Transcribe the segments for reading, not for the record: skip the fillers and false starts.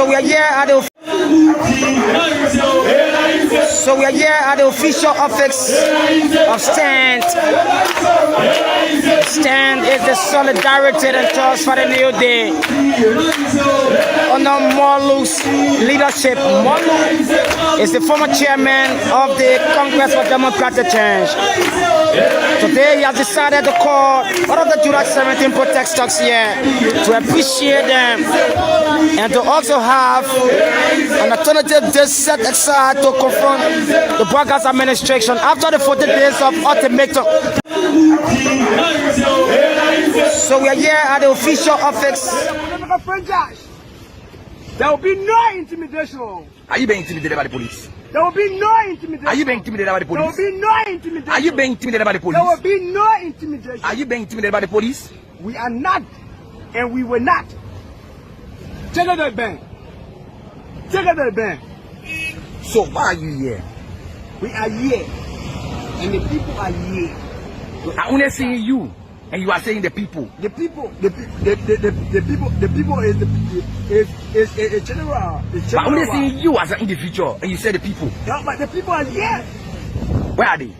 we are here at the official office of Stand. Stand is the solidarity and trust for the new day. Under Molu's leadership, Molu is the former chairman of the Congress for Democratic Change. Today he has decided to call one of the July 17 protesters here to appreciate them and to also have an alternative day set aside to confront the Vargas administration after the 40 days of ultimatum. So we are here at the official office. There will be no intimidation. Are you being intimidated by the police? There will be no intimidation. Are you being intimidated by the police? There will be no intimidation. Are you being intimidated by the police? There will be no intimidation. Are you being intimidated by the police? We are not, and we will not. Take it back. Take it back. So why are you here? We are here, and the people are here. I only see you, and you are saying the people. The people is a general. But I only see you as an individual, and you say the people. Yeah, but the people are here. Where are they?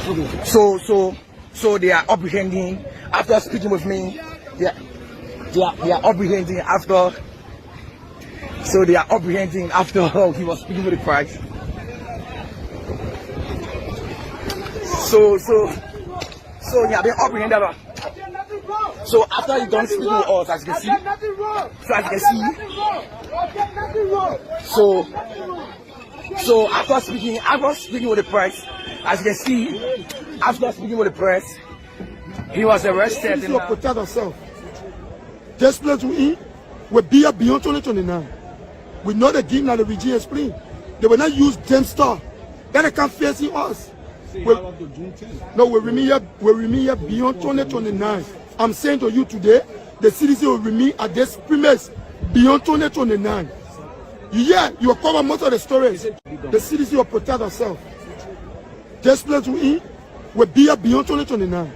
Okay. So they are apprehending after speaking with me. They are apprehending after. So they are apprehending after he was speaking with the press. So yeah, they apprehended. So after you done speaking with us, as you can see, so after speaking with the press, as you can see, after speaking with the press, he was arrested. To protect ourselves. This place we in will be beyond 2029. We know the game that the regime explain. They will not use them star. Then they can't face us. No, we remain here beyond 2029. I'm saying to you today, the citizen will remain at this premise beyond 2029. You are covered most of the stories. The citizen will protect ourselves. This place we in will be here beyond 2029.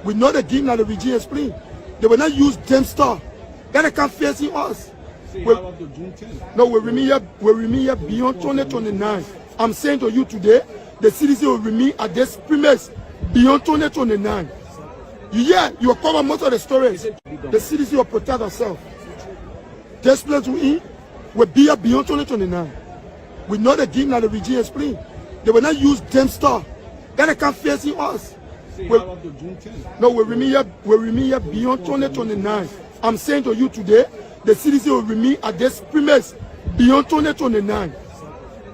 We know the game that the regime explain. They will not use them star. Then they can't face us. No, we remain here beyond 2029. I'm saying to you today, the citizen will remain at this premise beyond 2029. You are covered most of the stories. The citizen will protect ourselves. This place we in will be here beyond 2029. We know the game that the regime explain. They will not use them star. Then they can't face us. No, we remain here beyond 2029. I'm saying to you today, the citizen will remain at this premise beyond 2029.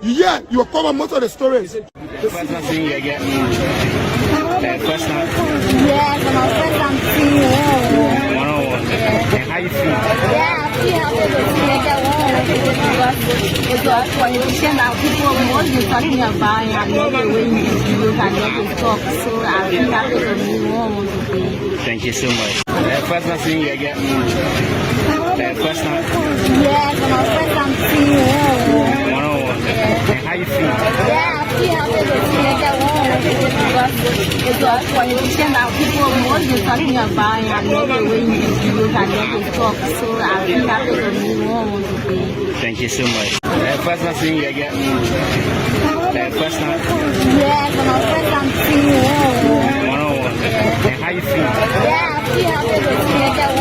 You are covered most of the stories. First time seeing you again. First time? Yes, my first time seeing you. One-on-one. And how you feel? Yeah, I feel happy to see you again. It's a politician that people more than talking about. I know the way you look at it talk, so I feel happy to meet you. Thank you so much. First time seeing you again. First time? Yes, my first time seeing you. One-on-one. And how you feel? Yeah, I feel happy to see you again. It's a politician that people more than talking about. I know the way you look at it talk, so I feel happy to meet you. Thank you so much. First time seeing you again. First time? Yes, my first time seeing you. One-on-one. And how you feel? Yeah, I feel happy to see you again.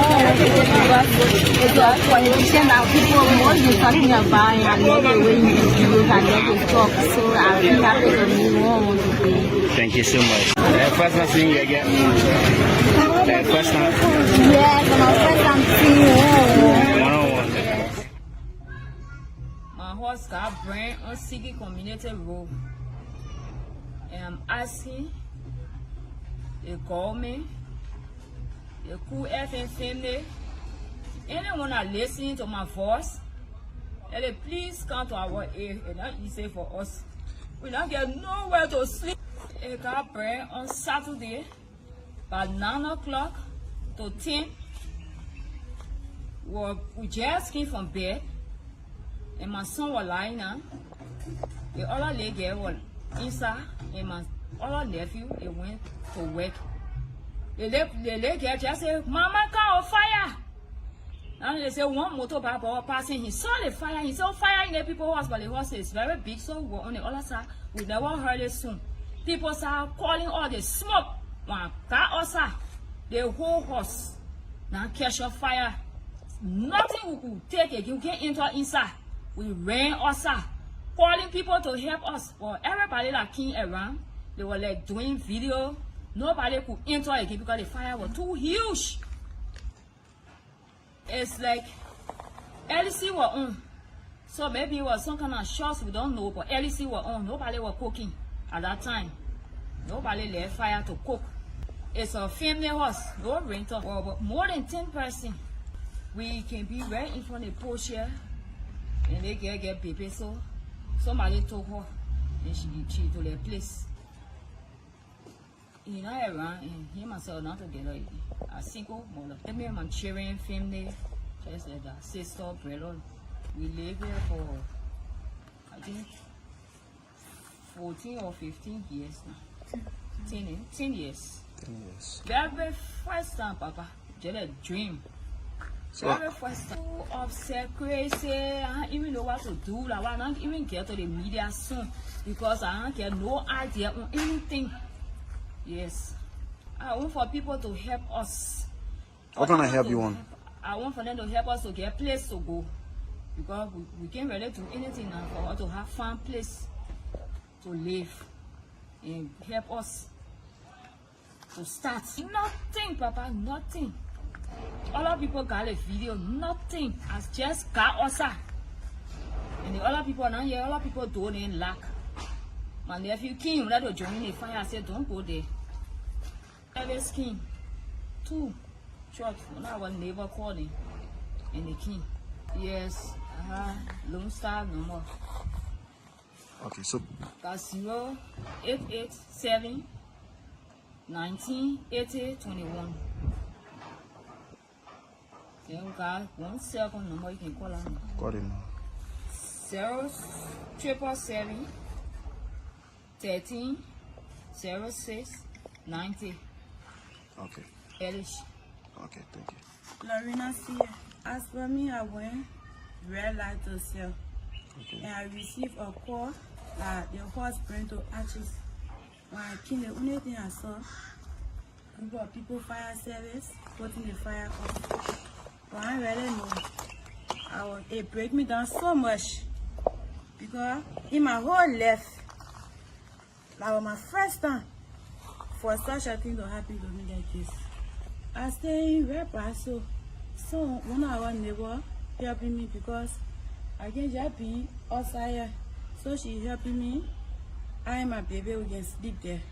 It's a politician that people more than talking about. I know the way you look at it talk, so I feel happy to meet you. Thank you so much. First time seeing you again. First time? Yes, my first time seeing you. One-on-one. My horse got brand on Siki Community Road. And I'm asking the government, the Cool FM family, anyone that listening to my voice, that they please come to our aid. It's not easy for us. We don't get nowhere to sleep. It got brand on Saturday by 9 o'clock to 10. We just came from bed, and my son was lying down. The other lady was inside, and my other nephew went to work. The lady just said, "Mama, car on fire." And they say one motorbike was passing, he saw the fire, he saw fire in the people's house, but the house is very big, so we're on the other side, we never heard it soon. People start calling all the smoke, one car outside, the whole house, now catch a fire. Nothing we could take again, we can't enter inside. We ran outside, calling people to help us. But everybody that came around, they were like doing video. Nobody could enter again because the fire was too huge. It's like LC were on. So maybe it was some kind of shots, we don't know, but LC were on. Nobody was cooking at that time. Nobody left fire to cook. It's a family house, no rental. But more than 10 persons. We can be right in front of the porch here, and they get baby. So somebody took her, and she to their place. You know, around, and him and myself not together. A single mother. Me and my children, family, just like that, sister, brother. We live here for, I think, 14 or 15 years now. 10 years. 10 years. Very first time, Papa, just a dream. Very first time. So upset, crazy. I don't even know what to do. Like, I don't even get to the media soon because I don't get no idea on anything. Yes. I want for people to help us. What can I help you on? I want for them to help us to get a place to go. Because we can't really do anything now for us to have fun place to live. And help us to start. Nothing, Papa, nothing. All of people got a video, nothing. I just got outside. And the other people now here, all of people don't lack. My nephew came, that was joining the fire. I said, don't go there. Every skin, 2 shots. When our neighbor called him, and they came. Yes, Lone Star no more. Okay, so. That's 0887 1980 21. Then we got 1 second number you can call on. Got it now. 0777 13 06 90. Okay. Elish. Okay, thank you. Lorena C. As for me, I went red light to sell. Okay. And I received a call that the horse burned to ashes. When I came, the only thing I saw, group of people fire service putting the fire off. But I really know. It break me down so much because in my whole life, that was my first time for such a thing to happen to me like this. I stay in Red Paso. So one of our neighbor helping me because I can't just be outside. So she helping me. I and my baby, we can sleep there.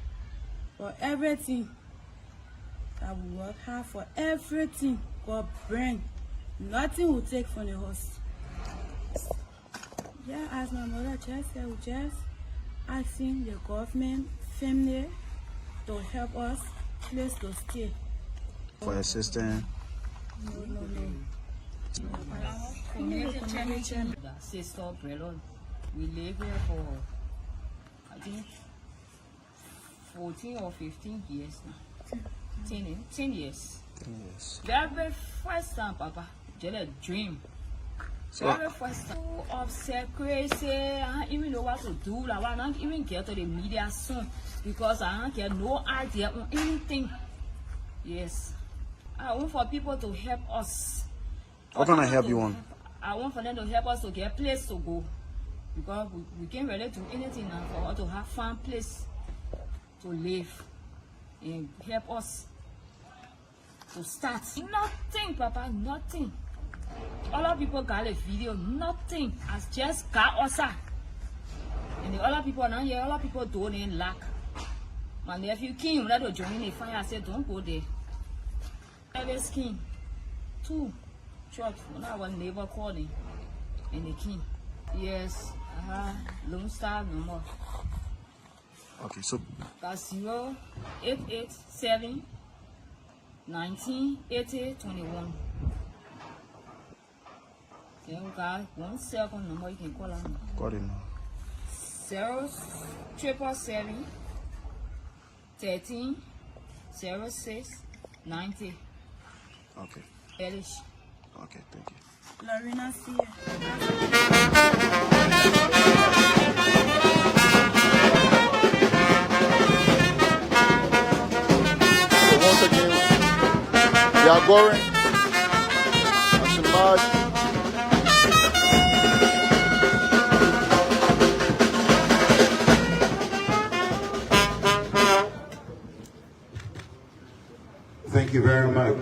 For everything, I will work hard for everything. God bring. Nothing will take from the house. Yeah, as my mother just said, we just asking the government, family, to help us, place to stay. For assistance. No. Sister, brother, we live here for, I think, 14 or 15 years now. 10 years. Very first time, Papa, just a dream. Very first time. So upset, crazy. I don't even know what to do. Like, I don't even get to the media soon because I don't get no idea on anything. Yes. I want for people to help us. What can I help you on? I want for them to help us to get a place to go. Because we can't really do anything now for us to have fun place to live. And help us to start. Nothing, Papa, nothing. All of people got a video, nothing. I just got outside. And the other people now here, all of people don't lack. My nephew came, that was joining the fire. I said, don't go there. Every skin, 2 shots. When our neighbor called him, and they came. Yes, Lone Star no more. Okay, so. That's 0887 1980 21. Then we got 1 second number you can call on. Got it now. 0777 13 06 90. Okay. Elish. Okay, thank you. Lorena C. So once again, we are going. Action march. Thank you very much.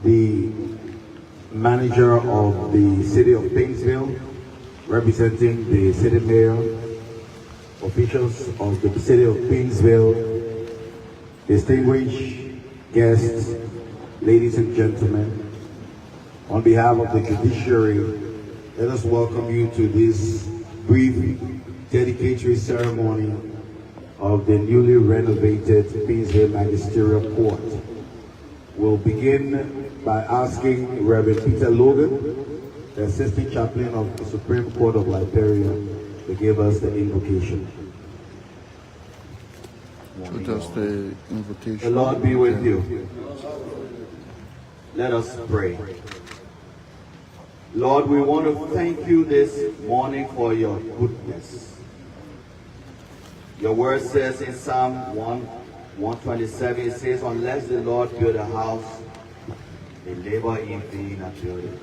The manager of the city of Painesville, representing the city mayor, officials of the city of Painesville, distinguished guests, ladies and gentlemen, on behalf of the judiciary, let us welcome you to this brief dedicatory ceremony of the newly renovated Painesville Magisterial Court. We'll begin by asking Reverend Peter Logan, the Assistant Chaplain of the Supreme Court of Liberia, to give us the invocation. So just the invitation. The Lord be with you. Let us pray. Lord, we want to thank you this morning for your goodness. Your word says in Psalm 127, it says, unless the Lord build a house, they labor in vain at building.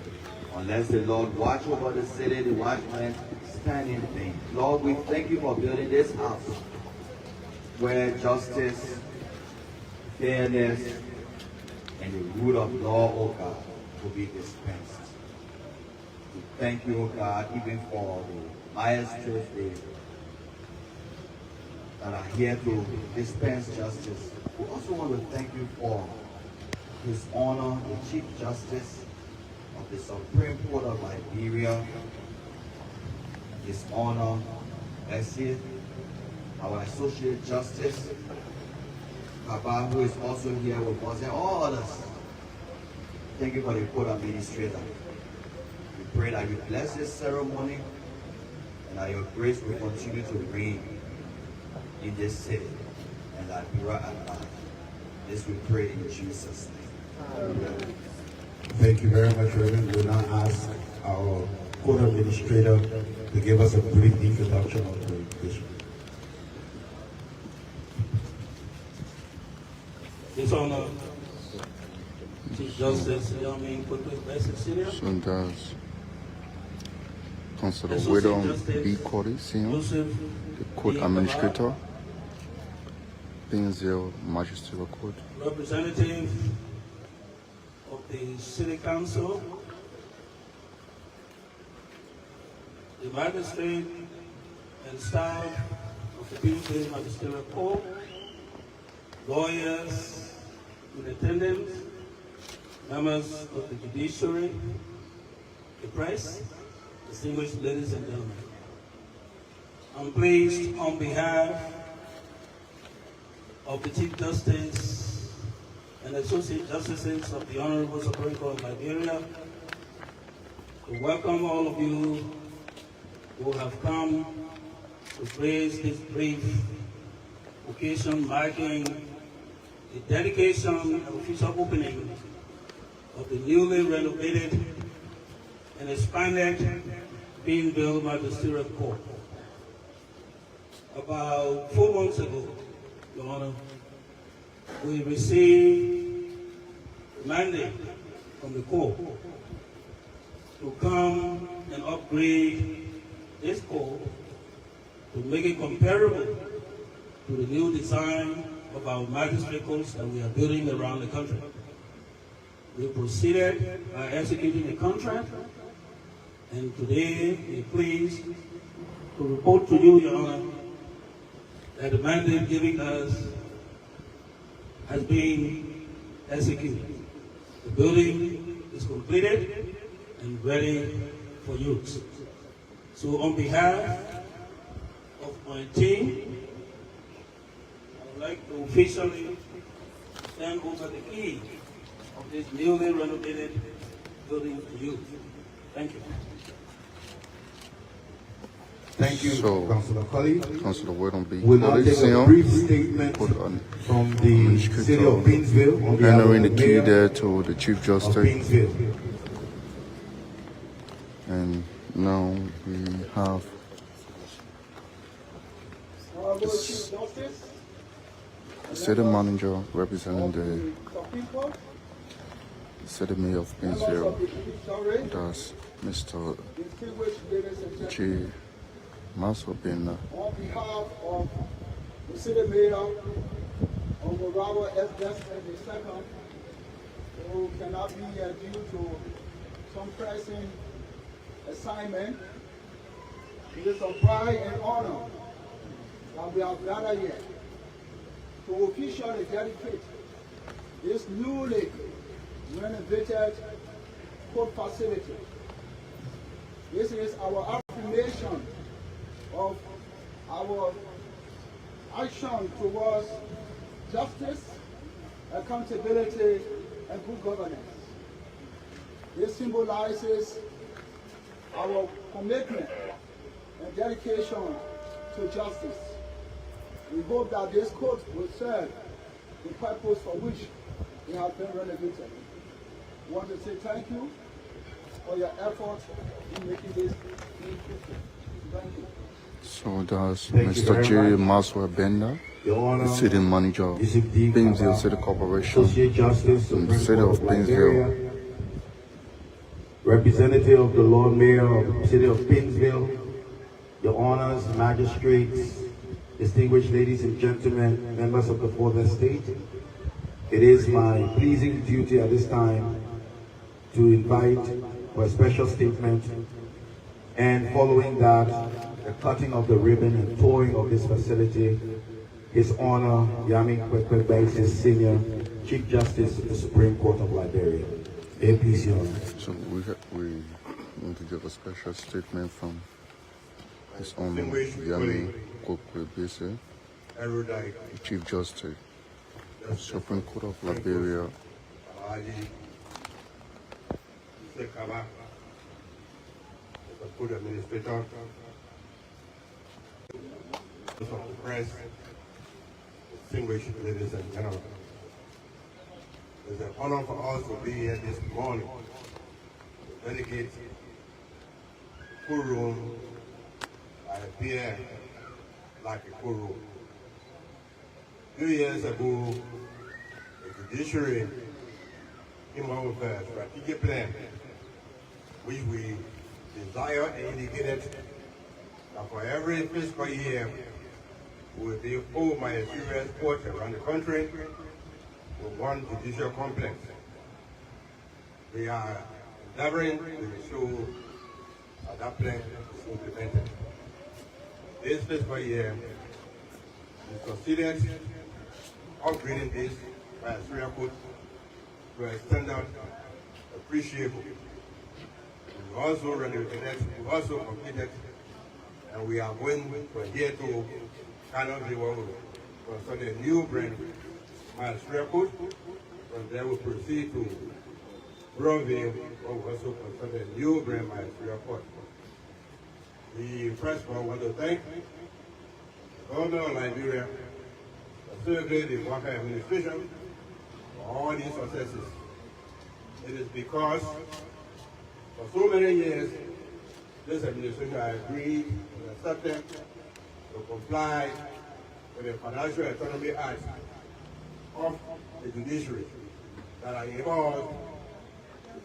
Unless the Lord watch over the city, the watchmen stand in vain. Lord, we thank you for building this house where justice, fairness, and the rule of law, oh God, will be dispensed. We thank you, oh God, even for the magistrates that are here to dispense justice. We also want to thank you for His Honor, the Chief Justice of the Supreme Court of Liberia, His Honor, Essie, our Associate Justice, Papa, who is also here with us, and all others. Thank you for the court administrator. We pray that you bless this ceremony and that your grace will continue to reign in this city and Liberia at large. This we pray in Jesus' name. Amen. Thank you very much, Reverend. We'll now ask our court administrator to give us a brief introduction of the bishop. His Honor, Chief Justice Yamin Kwekwe Sr. So does Councilor Widow B. Corey Sr., the court administrator, Painesville Magisterial Court. Representative of the City Council, the magistrate and staff of the Painesville Magisterial Court, lawyers in attendance, members of the judiciary, the press, distinguished ladies and gentlemen. I'm pleased on behalf of the Chief Justice and Associate Justices of the Honorable Supreme Court of Liberia to welcome all of you who have come to praise this brief occasion marking the dedication and official opening of the newly renovated and expanded Painesville Magisterial Court. About 4 months ago, Your Honor, we received a mandate from the court to come and upgrade this court to make it comparable to the new design of our magistrate courts that we are building around the country. We proceeded by executing a contract, and today we are pleased to report to you, Your Honor, that the mandate given us has been executed. The building is completed and ready for use. So on behalf of my team, I would like to officially stand over the key of this newly renovated building to you. Thank you. Thank you, So, Councillor Colley. Councillor Weldon B. We'll now Colley, take a Sr., brief statement from the City of Painesville on behalf of entering the the key Mayor there to the Chief of Justice. Painesville. And now we have the city manager representing the city mayor of Painesville. That's Mr. J. Masobina. On behalf of the city mayor, Honorable Robert S. Desmond II, who cannot be here due to some pressing assignment, it is a pride and honor that we have gathered here to officially dedicate this newly renovated court facility. This is our affirmation of our action towards justice, accountability, and good governance. This symbolizes our commitment and dedication to justice. We hope that this court will serve the purpose for which it has been renovated. I want to say thank you for your effort in making this beautiful. Thank you. So that's Thank you Mr. very J. much. Maswa-Benda, Your Honor, the city manager of Yusuf D. Painesville City Corporation, Associate Justice, in the Supreme city Court of of Painesville. Liberia, representative of the Lord Mayor of the City of Painesville, Your Honors, magistrates, distinguished ladies and gentlemen, members of the Fourth Estate. It is my pleasing duty at this time to invite for a special statement, and following that, the cutting of the ribbon and touring of this facility, His Honor Yami Kwekwe Sr., Chief Justice of the Supreme Court of Liberia. APC, Your Honor. So we want to give a special statement from His Honor Yami Kwekwe, the Chief Justice of the Supreme Court of Liberia. The Court Administrator, of the press, distinguished ladies and gentlemen. It's an honor for us to be here this morning to dedicate the courtroom. I appear like a courtroom. 2 years ago, the judiciary came out with a strategic plan which we desire and indicated that for every fiscal year we will be over my serious courts around the country with one judicial complex. We are endeavoring to ensure that that plan is implemented. This fiscal year, we succeeded upgrading this by a serious court to a standard appreciable. We also renovated, we also completed, and we are going from here to Canada, where we construct a new brand, Maestria Court. From there we proceed to Bronville, where we also construct a new brand, Maestria Court. We first of all want to thank the government of Liberia, specifically the Walker administration, for all these successes. It is because for so many years, this administration has agreed and accepted to comply with the Financial Autonomy Act of the judiciary that are involved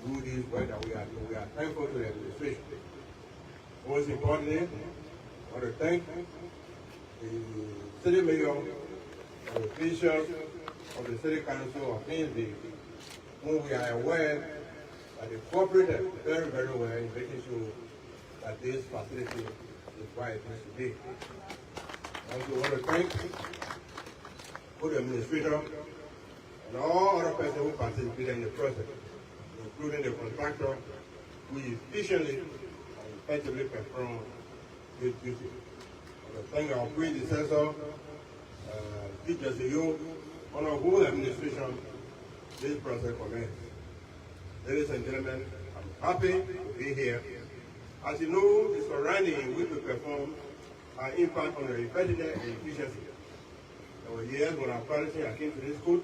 to do this work that we are thankful to the administration. Most importantly, I want to thank the city mayor and the officials of the city council of Painesville, whom we are aware that they cooperated very, very well in making sure that this facility is why it needs to be. I also want to thank the administrator and all other persons who participated in the process, including the contractor, who efficiently and effectively performed this duty. I want to thank our predecessor, Chief Justice Yo, on our whole administration, this process commenced. Ladies and gentlemen, I'm happy to be here. As you know, the surrounding in which we perform our impact on the effectiveness and efficiency. There were years when our policy, I came to this school,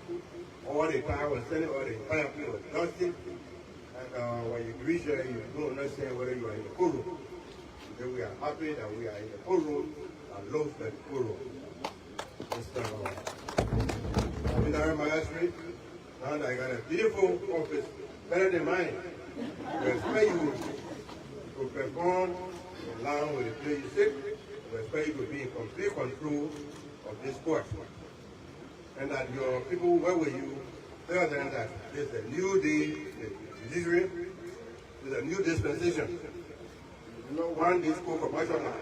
all the time was sending all the entire place was dusty. And when you reach there, you don't understand whether you are in the courtroom. Today we are happy that we are in the courtroom and love the courtroom. I'm in our magistrate, and I got a beautiful office, better than mine. We expect you to perform in line with the place you sit. We expect you to be in complete control of this court. And that your people who work with you, tell them that there's a new day, the judiciary, there's a new dispensation. We do not want this court commercial now.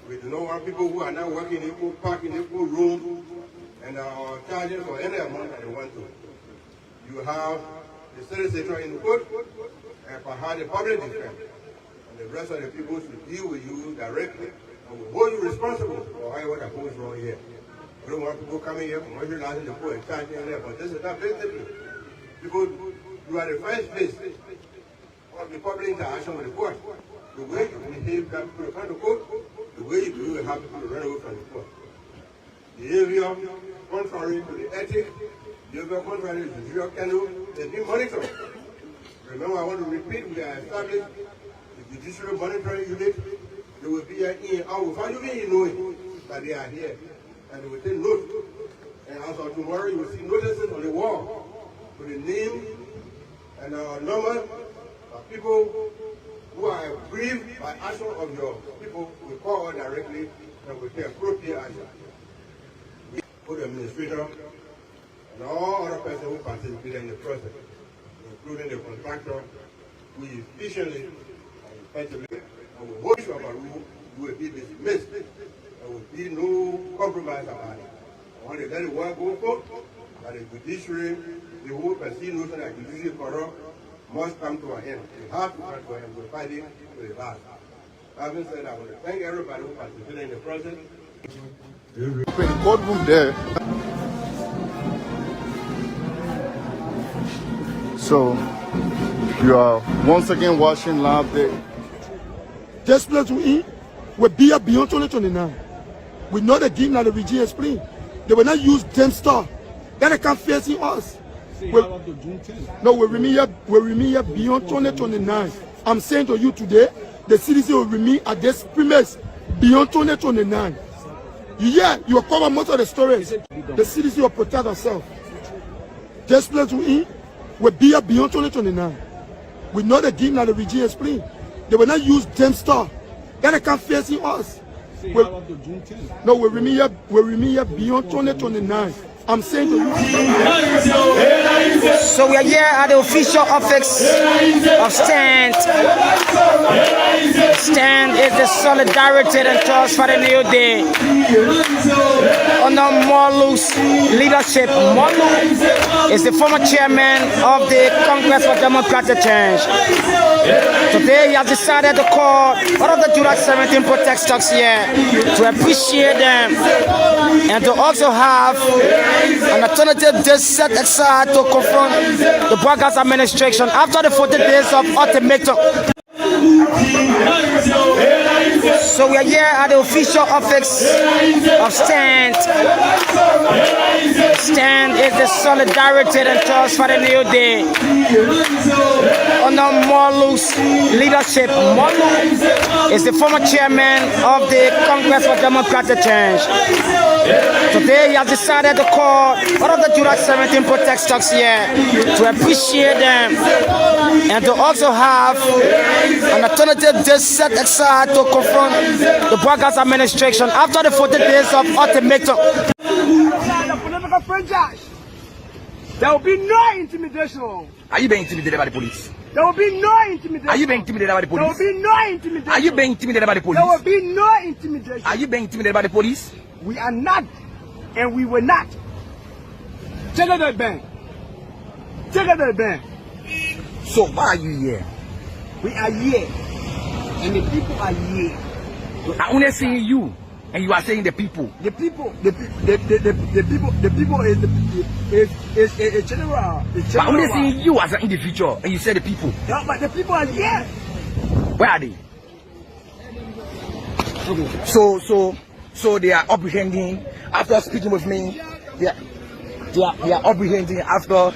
We do not want people who are now working in equal park in equal room and are charging for any amount that they want to. You have the solicitor in the court and perhaps the public defense. And the rest of the people should deal with you directly and will hold you responsible for whatever that goes wrong here. We don't want people coming here commercializing the court and charging there, but this is not basically. People, you are the first face of the public interaction with the court. The way you behave that people come to court, the way you do it, have people run away from the court. Behavior contrary to the ethics, behavior contrary to the judicial canon, they've been monitored. Remember, I want to repeat, we are established the judicial monitoring unit. They will be here in our without you even knowing that they are here. And they will take note. And as of tomorrow, you will see notices on the wall with the name and number of people who are aggrieved by action of your people. We call her directly and we take appropriate action. For the administrator and all other persons who participate in the process, including the contractor, who efficiently and effectively and will hold you about rule, you will be dismissed. There will be no compromise about it. I want to let it work go forth, that the judiciary, the whole perceived notion that judiciary corrupt must come to an end. We have to come to an end. We're fighting to the last. Having said that, I want to thank everybody who participated in the process. In the courtroom there. So you are once again watching live there. This place we in will be here beyond 2029. We know the game that the regime explain. They will not use them stuff. Then they can't face us. No, we remain here beyond 2029. I'm saying to you today, the citizen will remain at this premise beyond 2029. You will cover most of the stories. The citizen will protect themselves. This place we in will be here beyond 2029. We know the game that the regime explain. They will not use them stuff. Then they can't face us. No, we remain here beyond 2029. I'm saying to you. So we are here at the official office of STAND. STAND is the Solidarity and Trust for the New Day. Under Morlu's leadership, Morlu is the former chairman of the Congress for Democratic Change. Today he has decided to call one of the July 17 protest talks here to appreciate them and to also have an alternative day set aside to confront the Broadcast administration after the 40 days of ultimatum. So we are here at the official office of STAND. STAND is the Solidarity and Trust for the New Day. Under Morlu's leadership, Morlu is the former chairman of the Congress for Democratic Change. Today he has decided to call one of the July 17 protest talks here to appreciate them and to also have an alternative day set aside to confront the Broadcast administration after the 40 days of ultimatum. The political franchise. There will be no intimidation. Are you being intimidated by the police? There will be no intimidation. Are you being intimidated by the police? There will be no intimidation. Are you being intimidated by the police? There will be no intimidation. Are you being intimidated by the police? We are not, and we will not. Take it to the bank. Take it to the bank. So why are you here? We are here, and the people are here. I only see you. And you are saying the people. The people is a general. But I'm only saying you as an individual, and you say the people. Yeah, but the people are here. Where are they? Okay. So they are apprehending after speaking with me. They are apprehending after.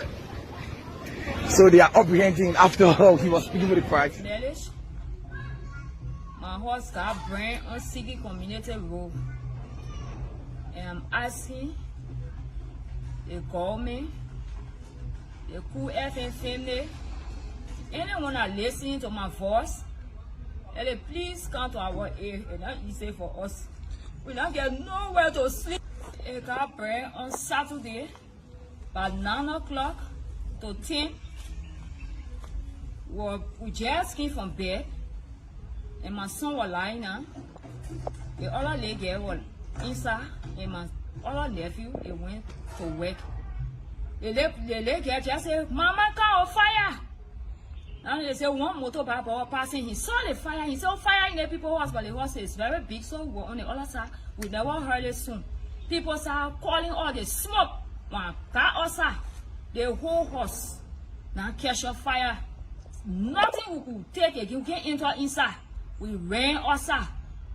So they are apprehending after he was speaking with the Christ. My horse got brand on Sigi Community Road. And I'm asking the government, the Cool FM family, anyone that listening to my voice, and they please come to our aid. It's not easy for us. We don't get nowhere to sleep. It got brand on Saturday by 9 o'clock to 10. We just came from bed. And my son was lying down. The other lady was inside, and my other nephew, they went to work. The lady just said, "Mama, car on fire!" And they said, one motorbike was passing. He saw the fire. He saw fire in the people's house, but the house is very big, so we're on the other side. We never heard it soon. People started calling all the smoke. One car outside, the whole house now catch on fire. Nothing we could take again. We can't enter inside. We ran outside,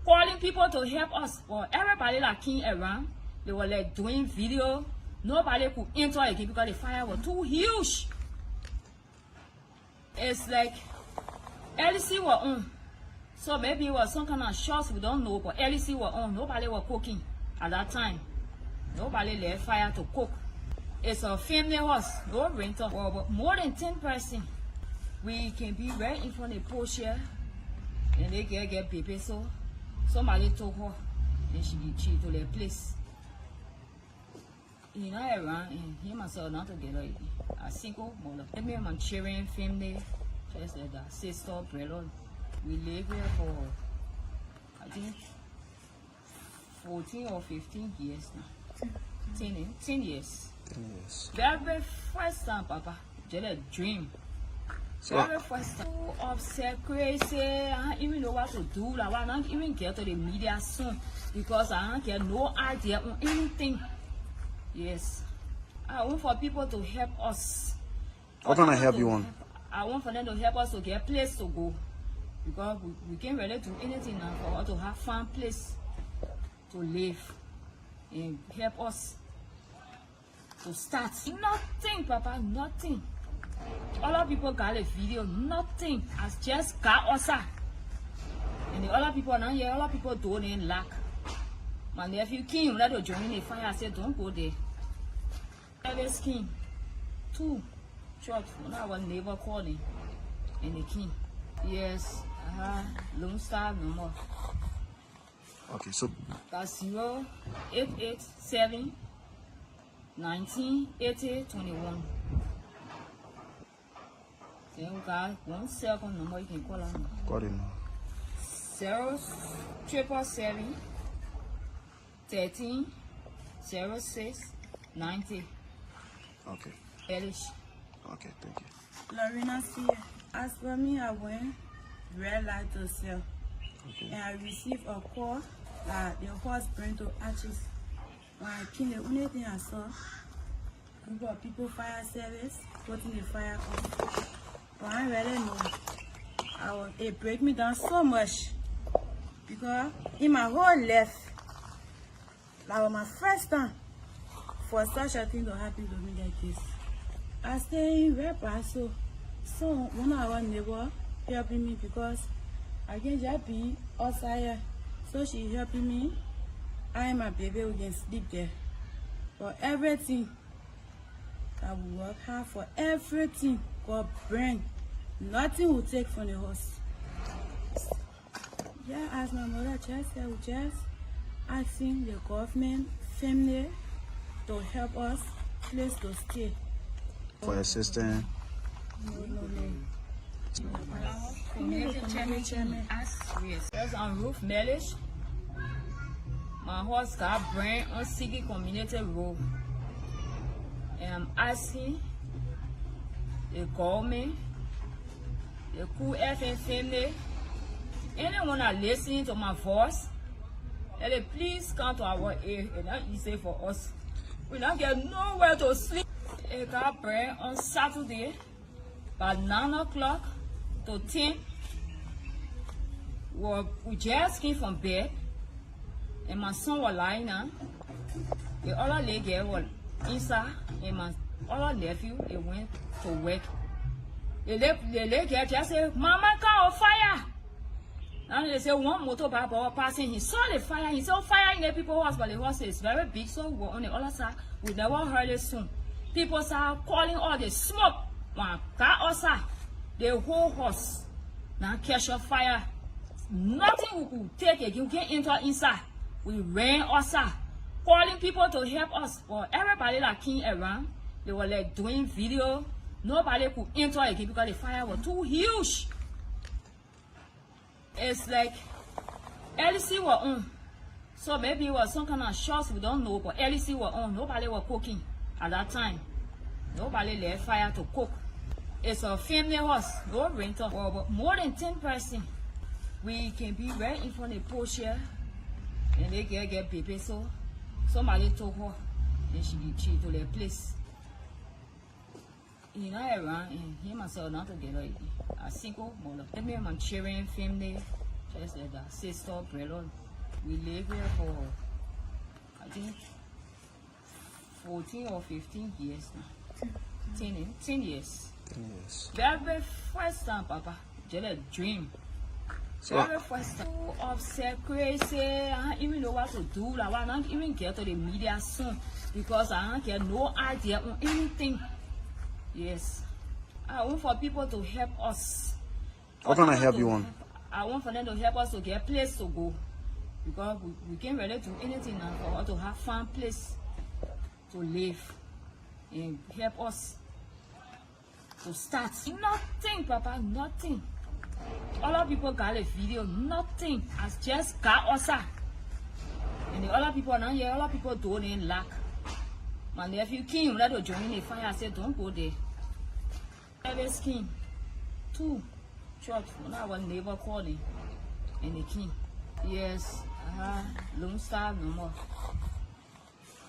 calling people to help us. But everybody that came around, they were like doing video. Nobody could enter again because the fire was too huge. It's like LC was on. So maybe it was some kind of shots, we don't know, but LC was on. Nobody was cooking at that time. Nobody left fire to cook. It's a family house, no rental. But more than 10 persons. We can be right in front of the post here. And they get baby, so somebody took her and she to their place. You know, around and him and myself not together. A single mother. Me and my children, family, just like that, sister, brother. We live here for I think 14 or 15 years now. 10 years. 10 years. Very first time, Papa. Just a dream. So so upset, crazy. I don't even know what to do. Like, I don't even get to the media soon because I don't get no idea on anything. Yes, I want for people to help us. What can I help you on? I want for them to help us to get a place to go because we can't really do anything now for us to have fun place to live and help us to start. Nothing, Papa, nothing. Other people got a video, nothing. I just got outside. And the other people now here, other people don't lack. My nephew came, let to join the fire. I said, don't go there. Service came. 2 trucks. One of our neighbor called him. And they came. Yes, Lone Star number. Okay, so that's 0887 1980 21. Then we got 1 second number you can call on. got it now. 0777 13 06 90. Okay. Elish. Okay, thank you. Lorena C. As for me, I went red light to sell. Okay. And I received a call that the horse burned to ashes. When I came, the only thing I saw, group of people fire service putting the fire off. But I really know. It break me down so much because in my whole life, that was my first time for such a thing to happen to me like this. I stay in Red so one of our neighbor helping me because I can't just be outside. So she helping me. I and my baby, we can sleep there. For everything, I will work hard for everything. God bring. Nothing will take from the house. Yeah, as my mother just said, we just asking the government, family to help us, place to stay. For assistance. No. Community chairman. Yes, on Roof Mellish. My horse got brand on Sigi Community Road. And I'm asking the government, the Cool FM family, anyone that listening to my voice, And they please come to our aid. It's not easy for us. We don't get nowhere to sleep. It got bread on Saturday by 9 o'clock to 10. We just came from bed, and my son was lying down. The other lady was inside, and my other nephew, they went to work. The lady just said, "Mama, car on fire!" And they said one motorbike was passing. He saw the fire. He saw fire in the people's house, but the house is very big, so we were on the other side. We never heard it soon. People started calling all the smoke. One car outside, the whole house now catch on fire. Nothing we could take again. We can't enter inside. We ran outside, calling people to help us. But everybody that came around, they were like doing video. Nobody could enter again because the fire was too huge. It's like LC were on. So maybe it was some kind of shots, we don't know, but LC were on. Nobody was cooking at that time. Nobody left fire to cook. It's a family house, no rental. But more than 10 persons. We can be right in front of the porch here, and they get baby. So somebody told her, and she to their place. He not around, and him and myself not together. A single mother. Me and my children, family, just like that, sister, brother. We live here for, I think, 14 or 15 years now. 10 years. 10 years. Very first time, Papa. Just a dream. Very first time. So upset, crazy. I don't even know what to do. Like, I don't even get to the media soon because I don't get no idea on anything. Yes. I want for people to help us. What can I help you on? I want for them to help us to get a place to go. Because we can't really do anything now for us to have a fun place to live. And help us to start. Nothing, Papa, nothing. Other people got a video, nothing. I just got outside. And the other people now here, other people don't lack. My nephew came, let to join the fire. I said, don't go there. Every skin, 2 church. When I was neighbor calling, and they came. Yes, Lone Star no more.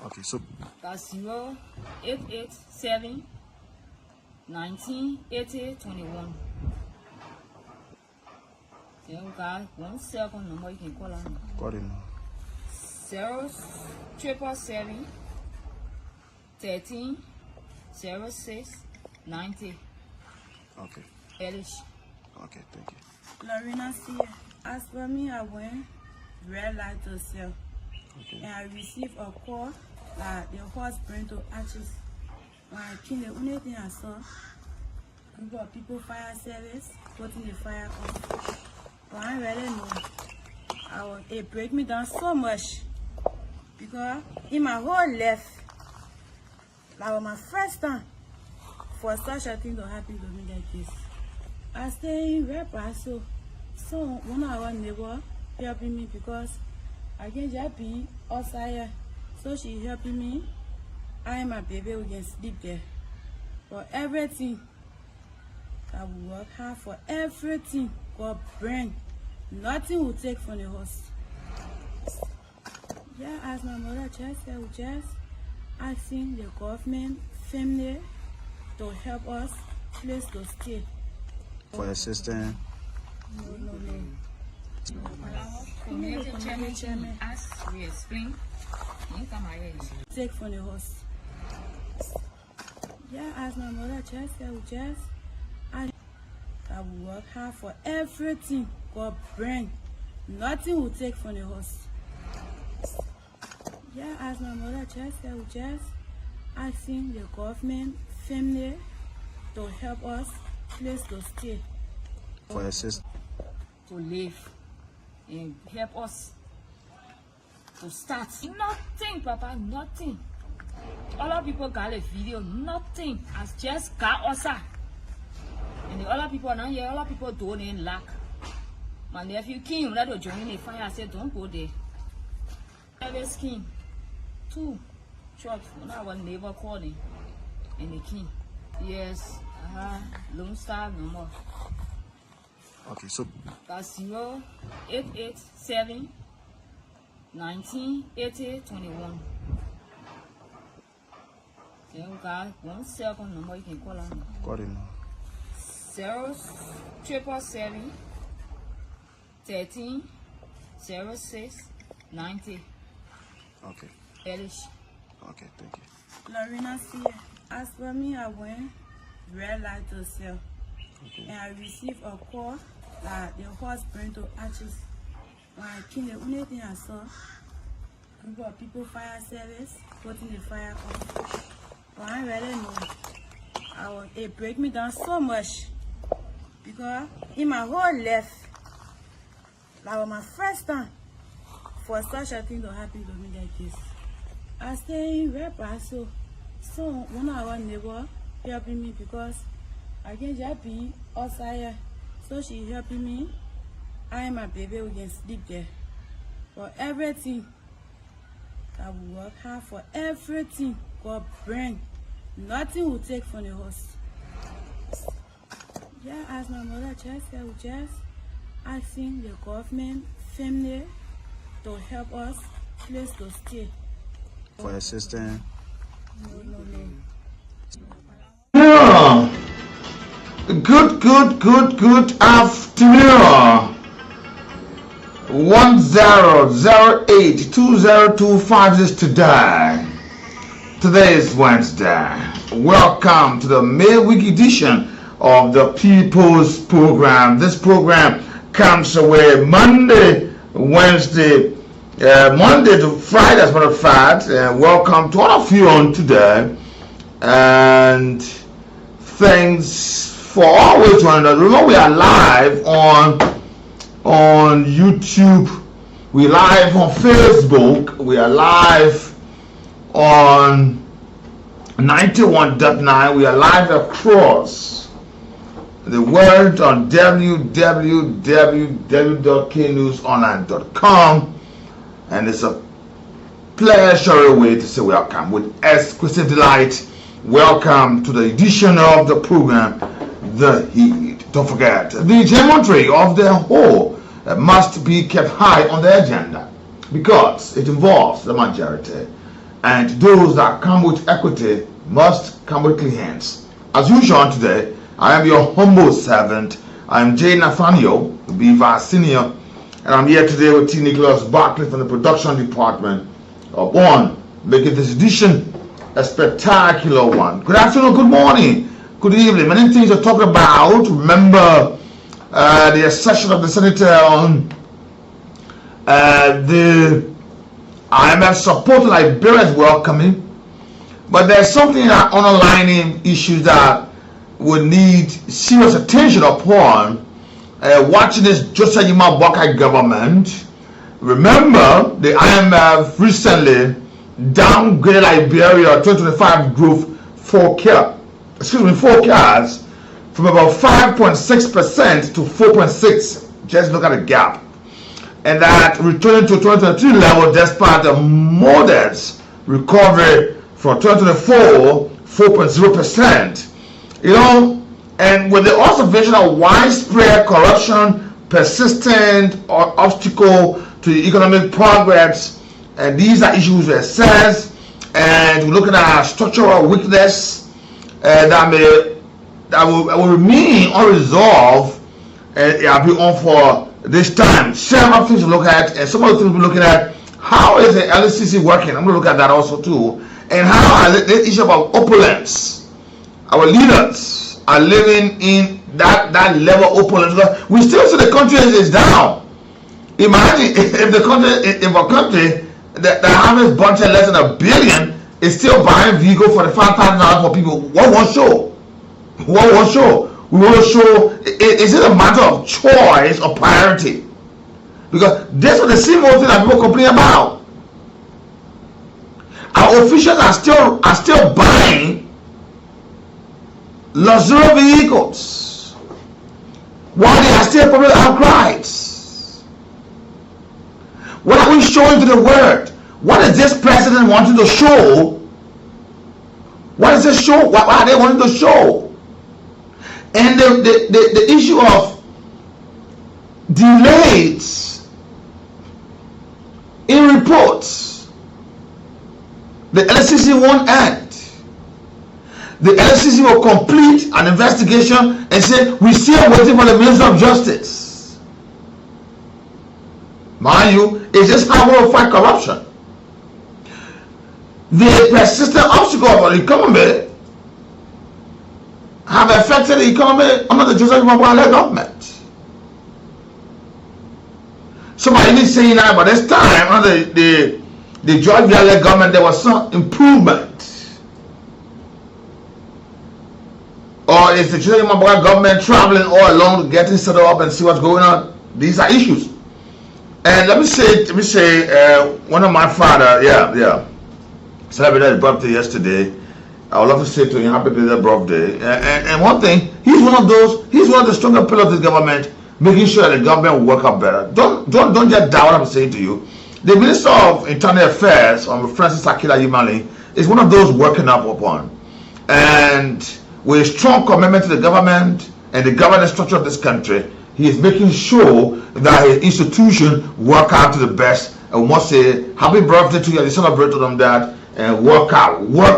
Okay, so that's 0887 1980 21. Then we got 1 second number you can call on. got it now. 0777 13 06 90. Okay. Elish. Okay, thank you. Lorena C. As for me, I went red light to sell. Okay. And I received a call that the horse burned to ashes. When I came, the only thing I saw, group of people fire service putting the fire off. But I really know it break me down so much because in my whole life, that was my first time for such a thing to happen to me like this. I stay in Red Paso. So one of our neighbor helping me because I can't just be outside. So she helping me. I and my baby, we can sleep there. For everything, I will work hard for everything. God burn. Nothing will take from the house. Yeah, as my mother just said, we just asking the government, family, to help us, place to stay. For assistance. No. Community chairman, as we explain, take from the house. Yeah, as my mother just said, we just I will work hard for everything. God burn. Nothing will take from the house. Yeah, as my mother just said, we just asking the government, family, to help us, place to stay. For assistance. To live and help us to start. Nothing, Papa, nothing. Other people got a video, nothing. I just got outside. And the other people now here, other people don't lack. My nephew came, let to join the fire. I said, don't go there. Every skin, 2 church. When I was neighbor calling, and they came. Yes, Lone Star no more. Okay, so that's 0887 1980-21. Then we got one cell phone number you can call on. Got it now. 0777 13 06 90. Okay. Elish. Okay, thank you. Lorena C. As for me, I went red light to sell. Okay. And I received a call that the horse burned to ashes. When I came, the only thing I saw, a group of people fire service putting the fire off. But I really know. It break me down so much. Because in my whole life, that was my first time for such a thing to happen to me like this. I stay in Red Paso. So one of our neighbor helping me because I can't just be outside. So she helping me. I and my baby, we can sleep there. For everything, I will work hard for everything. God bring. Nothing will take from the house. Yeah, as my mother just said, we just asking the government, family to help us, place to stay. For assistance. No. Yeah. Good afternoon. 10082025 is today. Today is Wednesday. Welcome to the midweek edition of the People's Program. This program comes away Monday, Wednesday, Monday to Friday, as a matter of fact. Welcome to all of you on today. And thanks for always joining us. Remember, we are live on YouTube. We're live on Facebook. We are live on 91.9. We are live across the world on www.knewsonline.com, and it's a pleasure way to say welcome with exclusive delight. Welcome to the edition of the program, The Heat. Don't forget, the geometry of the whole must be kept high on the agenda because it involves the majority, and those that come with equity must come with clean hands. As usual today, I am your humble servant. I am Nathaniel B. Vah Sr. and I'm here today with T. Nicholas Barkley from the production department of One, making this edition a spectacular one. Good afternoon, good morning, good evening. Many things to talk about. Remember the accession of the senator on the IMF support Liberia is welcoming, but there's something that underlining issues that would need serious attention upon watching this Joseph Yima Boakai government. Remember, the IMF recently downgraded Liberia 2025 growth forecast from about 5.6% to 4.6%. Just look at the gap. And that returning to 2023 level despite the modest recovery for 2024, 4.0%. You know, and with the observation of widespread corruption, persistent obstacle to economic progress, and these are issues we assess, and we're looking at structural weakness that will remain unresolved, and it will be on for this time. Several things to look at, and some of the things we're looking at. How is the LCC working? I'm going to look at that also too, and how are the issue about opulence. Our leaders are living in that level of opulence. We still see the country is down. Imagine if a country that has budget less than $1 billion is still buying vehicle for the $5,000 for people. What won't show? We want to show. Is it a matter of choice or priority? Because this is the same old thing that people complain about. Our officials are still buying luxury vehicles while they are still public outcries. What are we showing to the world? What is this president wanting to show? What is this show? What are they wanting to show? And the issue of delays in reports. The LCC won't end. The LCC will complete an investigation and say, we still waiting for the Minister of Justice. Mind you, it's just how we will fight corruption. The persistent obstacle of the economy have affected the economy under the Joseph Mabwale government. Somebody even saying that, but this time under the George Viale government, there was some improvement. Or is the Joseph Mabwale government traveling all along, getting set up and see what's going on? These are issues. And let me say, one of my father, celebrated his birthday yesterday. I would love to say to him, happy birthday. And one thing, he's one of the stronger pillars of this government, making sure that the government will work out better. Don't just doubt what I'm saying to you. The Minister of Internal Affairs, Francis Akila Yimali, is one of those working up upon. And with a strong commitment to the government and the governance structure of this country, he is making sure that his institution work out to the best. And we must say, happy birthday to you, and celebrate to them that, and work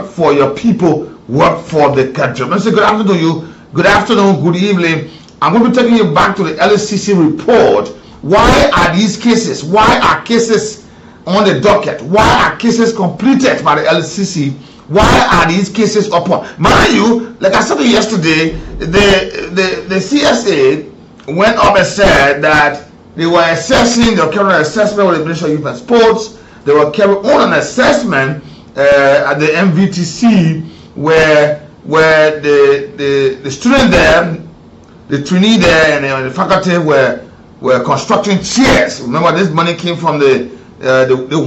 for your people, work for the country. Let's say good afternoon to you, good afternoon, good evening. I'm going to be taking you back to the LCC report. Why are these cases? Why are cases on the docket? Why are cases completed by the LCC? Why are these cases upon? Mind you, like I said yesterday, the CSA went up and said that they were assessing, they were carrying an assessment with the Ministry of Youth and Sports. They were carrying on an assessment at the MVTC where the student there, the trainee there, and the faculty were constructing chairs. Remember, this money came from the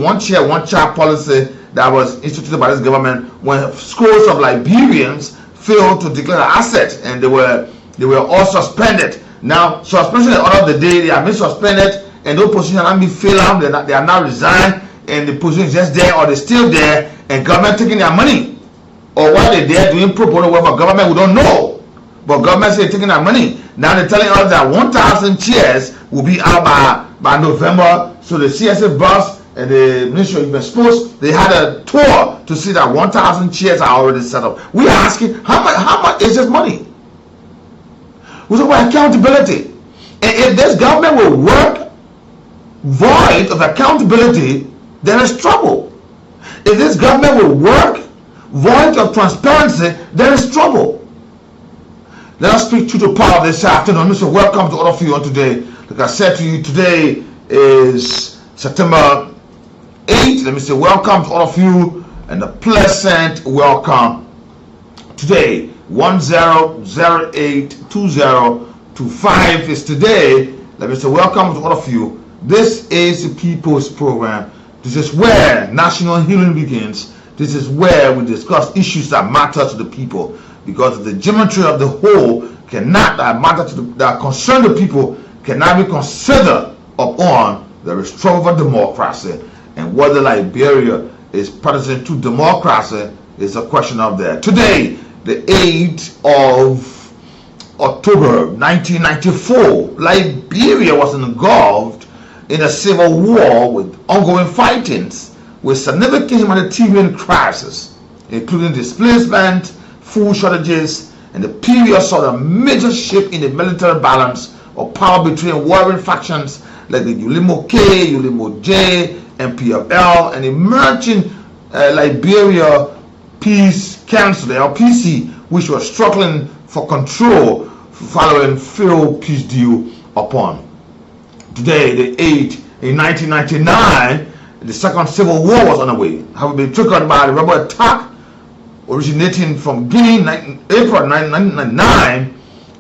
one chair, one child policy that was instituted by this government when scores of Liberians failed to declare an asset, and they were all suspended. Now, suspension at the end of the day, they have been suspended, and those positions have been filled out. They are now resigned, and the position is just there, or they're still there, and government taking their money, or what they're there doing pro bono work for government, we don't know. But government say taking our money. Now they're telling us that 1,000 chairs will be out by November. So the CSA bus and the Ministry of Youth and Sports, they had a tour to see that 1,000 chairs are already set up. We are asking, how much is this money? We talk about accountability. And if this government will work void of accountability, there is trouble. If this government will work void of transparency, there is trouble. Let us speak to the power this afternoon. So welcome to all of you on today. Like I said to you, today is September 8th. Let me say welcome to all of you and a pleasant welcome. Today, 10082025 is today. Let me say welcome to all of you. This is the People's Program. This is where national healing begins. This is where we discuss issues that matter to the people. Because the geometry of the whole cannot that concern the people cannot be considered upon the struggle for democracy. And whether Liberia is practicing to democracy is a question of that. Today, the 8th of October 1994, Liberia was engulfed in a civil war with ongoing fightings, with significant humanitarian crisis, including displacement, food shortages, and the period saw a major shift in the military balance of power between warring factions like the Ulimo K, Ulimo J, and PFL, and emerging Liberia Peace Council, LPC, which was struggling for control following failed peace deal upon. Today, the 8th, in 1999, the second civil war was underway, having been triggered by the rebel attack originating from Guinea in April 1999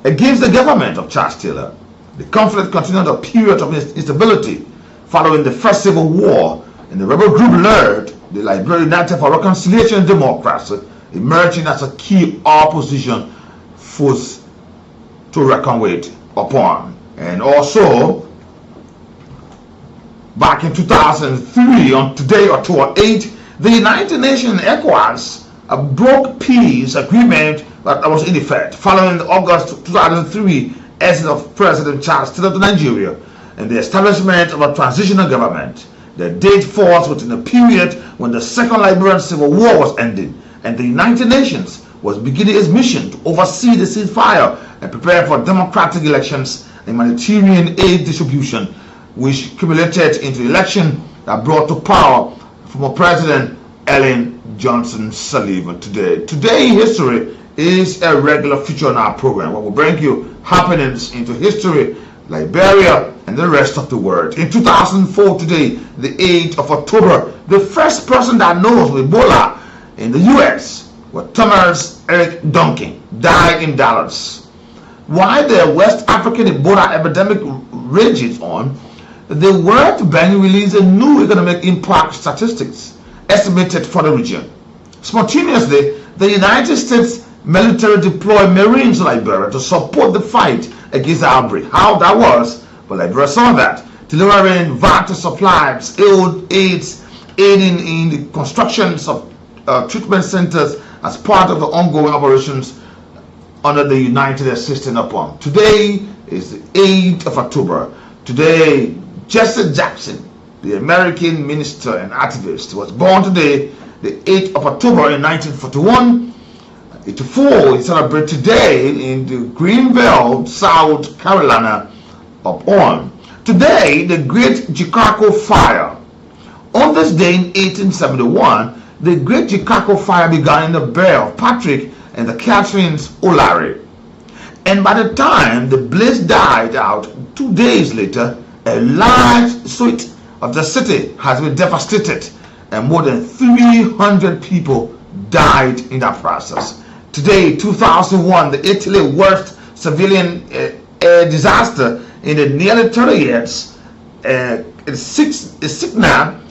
against the government of Charles Taylor. The conflict continued a period of instability following the first civil war, and the rebel group led the Liberia United for Reconciliation and Democracy, emerging as a key opposition force to reckon with upon. And also, back in 2003, on today, October 8, the United Nations ECOWAS broke peace agreement that was in effect following the August 2003 exit of President Charles Taylor to Nigeria and the establishment of a transitional government. The date falls within a period when the Second Liberian Civil War was ending and the United Nations was beginning its mission to oversee the ceasefire and prepare for democratic elections and humanitarian aid distribution, which culminated into the election that brought to power former President Ellen Johnson Sirleaf. Today in history is a regular feature on our program where we bring you happenings into history, Liberia, and the rest of the world. In 2004, today, the 8th of October, the first person diagnosed with Ebola in the US was Thomas Eric Duncan, died in Dallas. While the West African Ebola epidemic rages on, the World Bank released a new economic impact statistics estimated for the region. Spontaneously, the United States military deployed Marines in Liberia to support the fight against the outbreak. How that was, but Liberia saw that, delivering vital supplies, aids, aiding in the constructions of treatment centers as part of the ongoing operations under the United Assistance Upon. Today is the 8th of October. Today, Jesse Jackson, the American minister and activist, was born today, the 8th of October in 1941. 84, he celebrated today in the Greenville, South Carolina, upon. Today, the Great Chicago Fire. On this day in 1871, the Great Chicago Fire began in the Bay of Patrick and the Catherine's O'Larry. And by the time the blaze died out 2 days later, a large suite of the city has been devastated and more than 300 people died in that process. Today, 2001, the Italy worst civilian air disaster in the nearly 30 years, a Cessna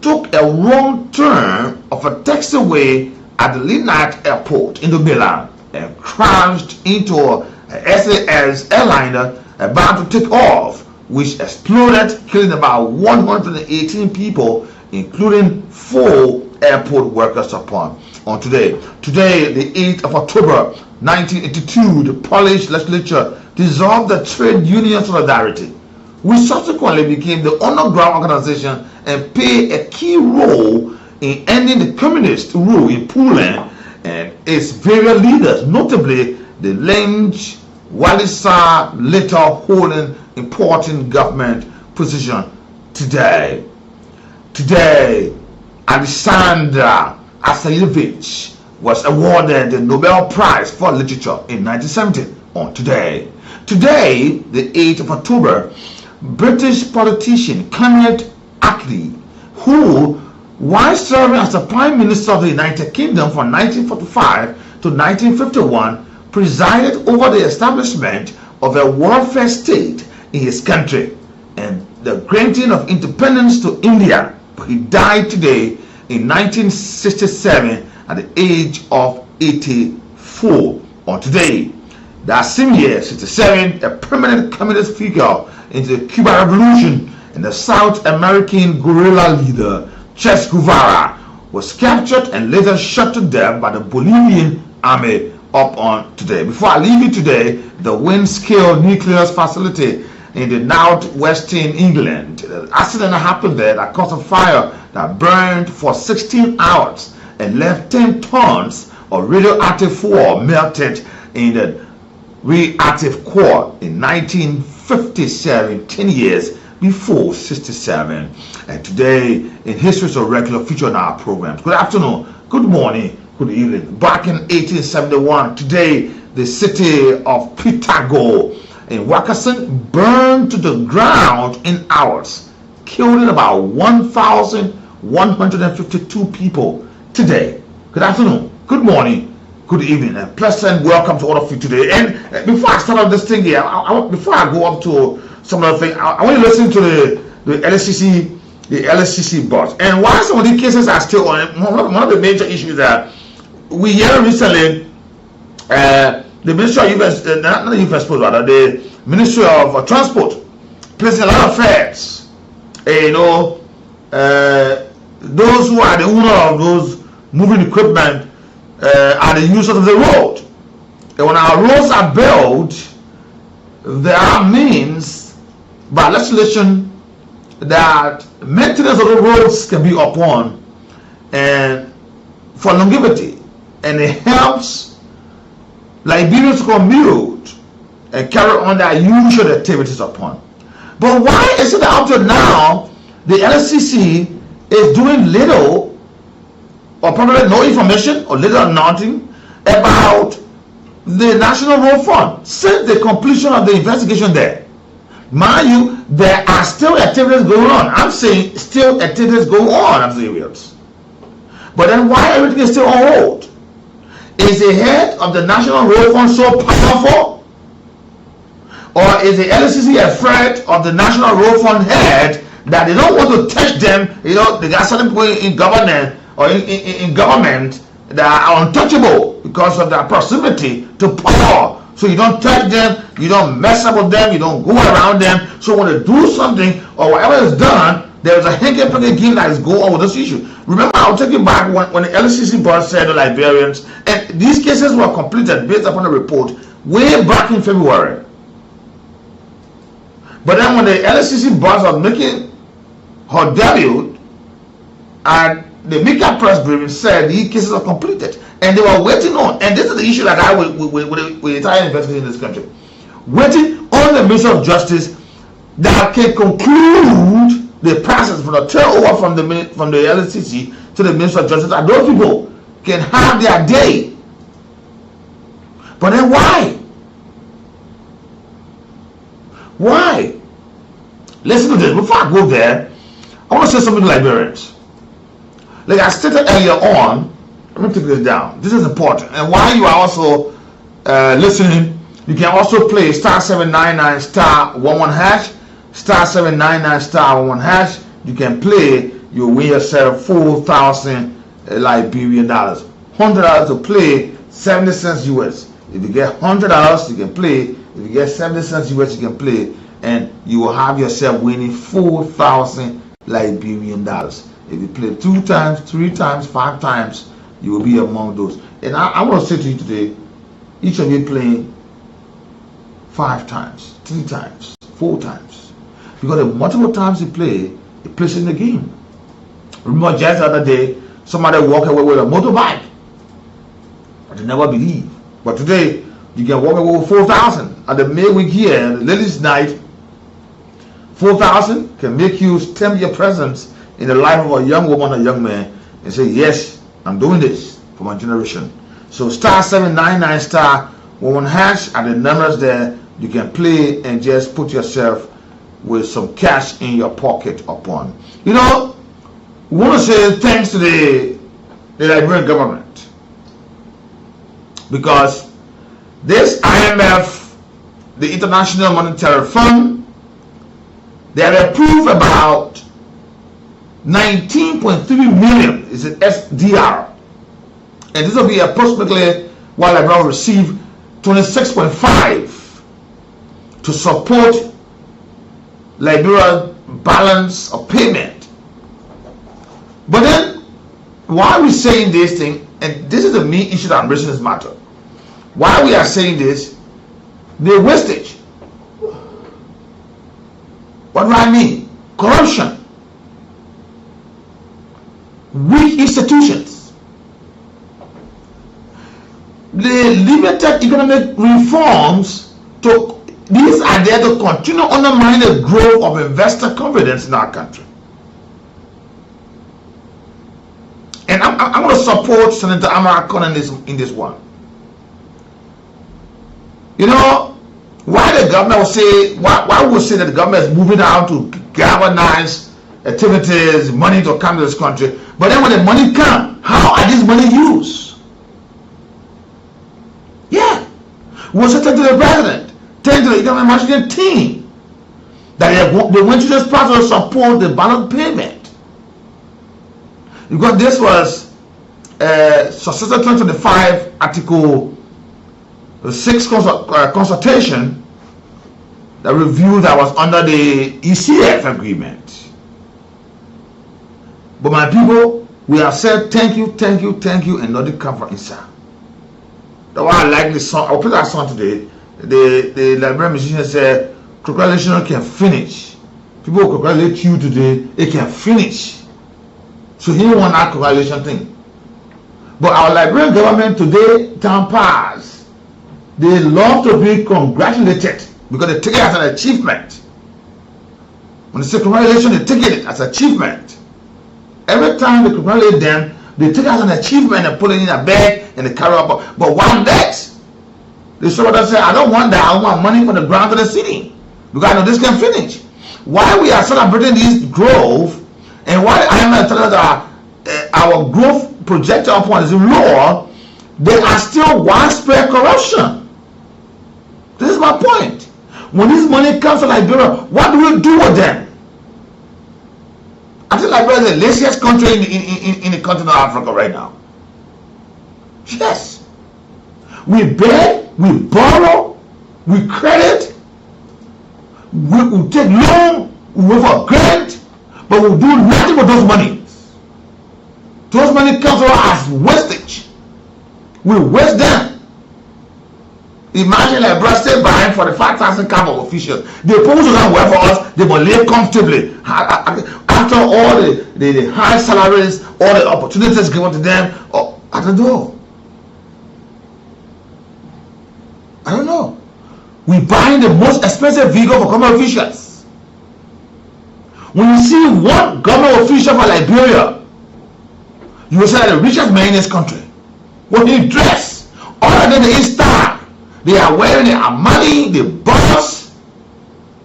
took a wrong turn of a taxiway at the Linate Airport in Milan and crashed into a SAS airliner about to take off, which exploded, killing about 118 people, including 4 airport workers on today, the 8th of October 1982, the Polish legislature dissolved the Trade Union Solidarity, which subsequently became the underground organization and played a key role in ending the communist rule in Poland and its various leaders, notably the Lech Walesa, later holding important government position today. Today, Alexander Asayevich was awarded the Nobel Prize for Literature in 1970 on today. Today, the 8th of October, British politician Kenneth Attlee, who, while serving as the Prime Minister of the United Kingdom from 1945 to 1951, presided over the establishment of a welfare state in his country and the granting of independence to India. He died today in 1967 at the age of 84. On today, that same year, 67, a permanent communist figure in the Cuban Revolution and the South American guerrilla leader Che Guevara was captured and later shot to death by the Bolivian army up on today. Before I leave you today, the Windscale nuclear facility in the northwestern England, the accident happened there that caused a fire that burned for 16 hours and left 10 tons of radioactive fuel melted in the reactive core in 1957, 10 years before 67. And today in history is a regular feature on our programs. Good afternoon, good morning, good evening. Back in 1871, today the city of Pitago in Wakasan burned to the ground in hours, killing about 1,152 people today. Good afternoon, good morning, good evening, and pleasant welcome to all of you today. And before I start off this thing here, before I go up to some other thing, I want to listen to the LSCC boss. And why some of these cases are still on, one of the major issues that we hear recently, the Ministry of the Ministry of Transport placing a lot of fares. Those who are the owner of those moving equipment are the users of the road. And when our roads are built, there are means by legislation that maintenance of the roads can be upon and for longevity, and it helps Liberians to commute and carry on their usual activities upon. But why is it that up to now the LCC is doing little or probably no information or little or nothing about the National Road Fund since the completion of the investigation there? Mind you, there are still activities going on. I'm saying still activities go on, I'm serious. But then why everything is still on hold? Is the head of the National Road Fund so powerful? Or is the LCC afraid of the National Road Fund head that they don't want to touch them? You know, they got certain people in government or in government that are untouchable because of their proximity to power. So you don't touch them, you don't mess up with them, you don't go around them. So when they do something or whatever is done, there's a hanky-panky game that is going on with this issue. Remember, I'll take you back when the LCC board said the Liberians, and these cases were completed based upon a report way back in February. But then when the LCC board was making her debut, and the media press briefing said these cases are completed, and they were waiting on, and this is the issue that I with the entire investigation in this country, waiting on the Minister of Justice that can conclude the process from the turnover from the LCC to the Minister of Justice, and those people can have their day. But then why? Why? Listen to this. Before I go there, I want to say something to Liberians. Like I stated earlier on, let me take this down. This is important. And while you are also listening, you can also play *799 *11#, *799 *11#. You can play, you win yourself 4,000 Liberian dollars. $100 to play, 70 cents US. If you get $100, you can play. If you get 70 cents US, you can play, and you will have yourself winning 4,000 Liberian dollars. If you play 2 times, 3 times, 5 times, you will be among those. And I want to say to you today, each of you playing 5 times, 3 times, 4 times. Because the multiple times you play, it plays in the game. Remember just the other day, somebody walked away with a motorbike. But they never believe. But today, you can walk away with 4,000. At the midweek here, the ladies' night, 4,000 can make you stamp your presence in the life of a young woman or young man and say, yes, I'm doing this for my generation. So *799 *11# at the numbers there, you can play and just put yourself with some cash in your pocket upon. You know, we want to say thanks to the Liberian government, because this IMF, the International Monetary Fund, they have approved about 19.3 million is an SDR, and this will be approximately while Liberia will receive 26.5 to support Liberia's balance of payment. But then, why are we saying this thing? And this is the main issue that I'm raising this matter. Why we are saying this? The wastage. What do I mean? Corruption. Weak institutions. The limited economic reforms, these are there to continue undermining the growth of investor confidence in our country. And I'm going to support Senator Amarakon in this one. You know, why the government will say, why would say that the government is moving out to galvanize activities, money to come to this country, but then when the money comes, how are this money used? Yeah. We'll say thank to the president, thank to the economic management team, that they went to this process to support the balance payment. Because this was Successor 2025 Article 6 consultation, the review that was under the ECF agreement. But my people, we have said thank you, and nothing come from inside. That's why I like this song. I'll play that song today. The Liberian musician said, congratulations can finish People congratulate you today, it can finish. So he don't want that congratulation thing. But our Liberian government today, time pass, they love to be congratulated because they take it as an achievement. When they say congratulations, they take it as achievement. Every time they congratulate them, they take it as an achievement and put it in a bag and they carry up. But one that they show what I say, I don't want that. I want money from the ground to the city because I know this can finish. Why we are celebrating this growth and why I am telling us our growth projected upon is low, there are still widespread corruption. This is my point. When this money comes to Liberia, what do we do with them? I think Liberia is the laziest country in the continent of Africa right now. Yes. We beg, we borrow, we credit, we take loan, we wait for grant, but we do nothing with those money. Those money comes to us as wastage. We waste them. Imagine like Brazil buying 45,000 camp of officials. They propose to them work for us, they will live comfortably. After all the high salaries, all the opportunities given to them, I don't know. I don't know. We buying the most expensive vehicle for government officials. When you see one government official for Liberia, you will say that the richest man in this country. When he dress, other than the Easter, they are wearing their money, the boss,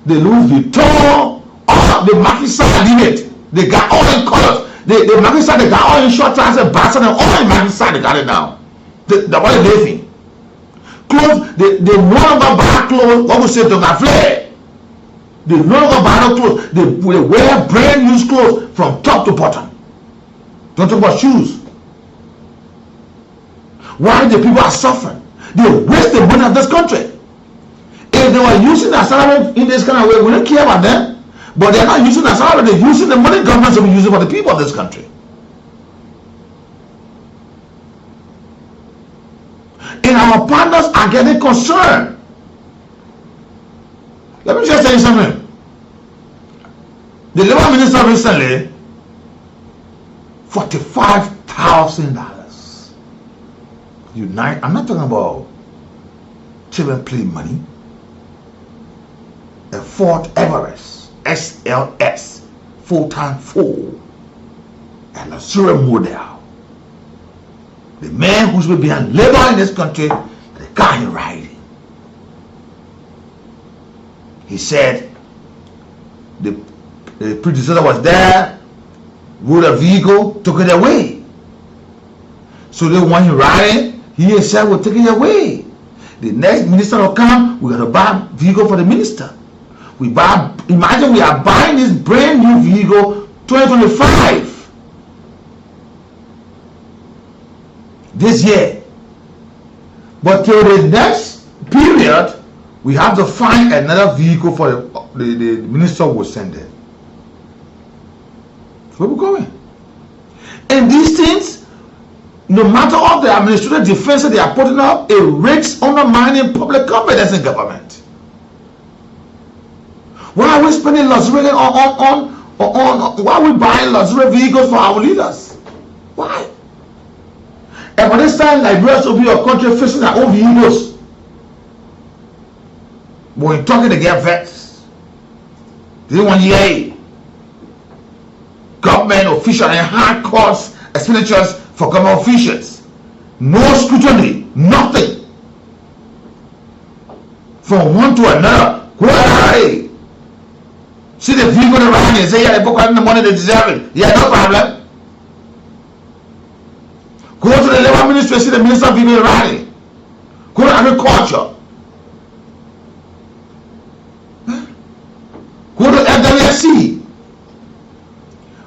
the Louis Vuitton, all the Mackisai limit. They got all in colors. The Mackisai, they got all in short trousers and bastard and all in Mackisai, they got it now. The one living. Clothes, they no longer buy clothes, what we say to my flare. They no longer buy no clothes. They wear brand new clothes from top to bottom. Don't talk about shoes. Why the people are suffering? They waste the money of this country. If they were using their salary in this kind of way, we don't care about them. But they're not using their salary, they're using the money governments will be using for the people of this country. And our partners are getting concerned. Let me just tell you something. The Labour Minister recently, $45,000. Unite. I'm not talking about children play money. A Ford Everest SLS 4x4 and a zero model. The man who's been behind labor in this country, the guy in riding. He said the predecessor was there, rode a vehicle, took it away. So the one he riding, he himself will take it away. The next minister will come, we got to buy a vehicle for the minister. We buy, imagine we are buying this brand new vehicle 2025. This year. But till the next period, we have to find another vehicle for the minister will send it. Where we going? And these things, no matter all the administrative defense that they are putting up, it risks undermining public confidence in government. Why are we spending luxury on why are we buying luxury vehicles for our leaders? Why? And by this time, Liberia will be a country facing their own vehicles. But we're talking to get vexed. They want yay. Government officials and high cost expenditures for government officials. No scrutiny, nothing. From one to another. Why? See the vehicle around and say, yeah, they put the money they deserve it. Yeah, no problem. Go to the Labour Ministry, see the Minister of Vehicle around. Go to agriculture. Go to FWSC.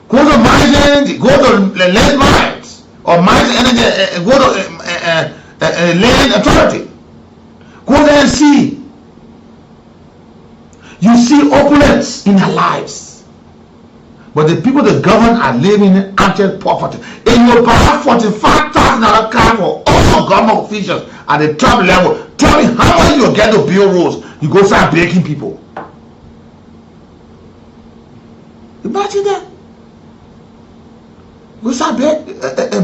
Go to mining, go to land mines or mines energy, go to land authority. Go there and see. You see opulence in their lives. But the people that govern are living in abject poverty. And you buy $45,000 car for all government officials at the top level. Tell me how much you get to build roads. You go start breaking people. Imagine that. We start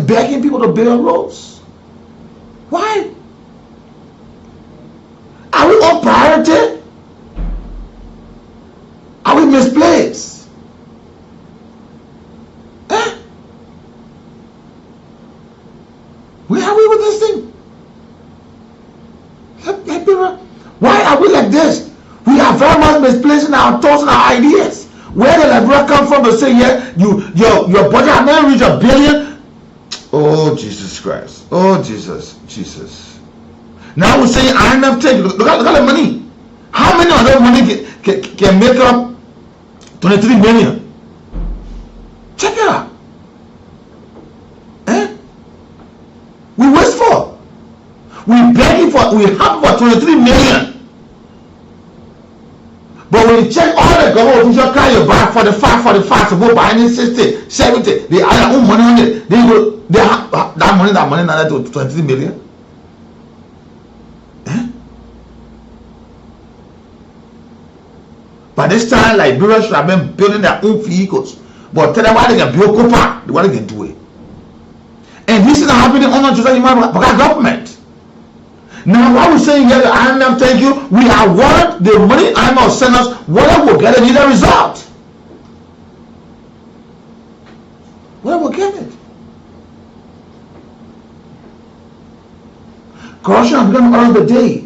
begging people to build roads. Why? Are we on priority? Are we misplaced? Eh? Where are we with this thing? Why are we like this? We are very much misplacing our thoughts and our ideas. Where did Liberia come from to say, yeah, your budget has never reached $1 billion? Oh, Jesus Christ. Oh, Jesus. Now we're saying IMF take, look at the money. How many of that money can make up 23 million? Check it out. Eh? We wasteful. We begging for, we have for 23 million. But when you check all the government officials carry you buy 45, so go buy any 60, 70, they have their own money on it. They have that money now to 23 million. Eh? By this time, Liberia should have been building their own vehicles. But tell them why they can build copper, the way they can do it. And this is not happening under just human rights government. Now, what we're saying here, the IMF, thank you, we are worth the money IMF send us, whatever we'll get, it is a result. Whatever we'll get it. Corruption has become order of the day.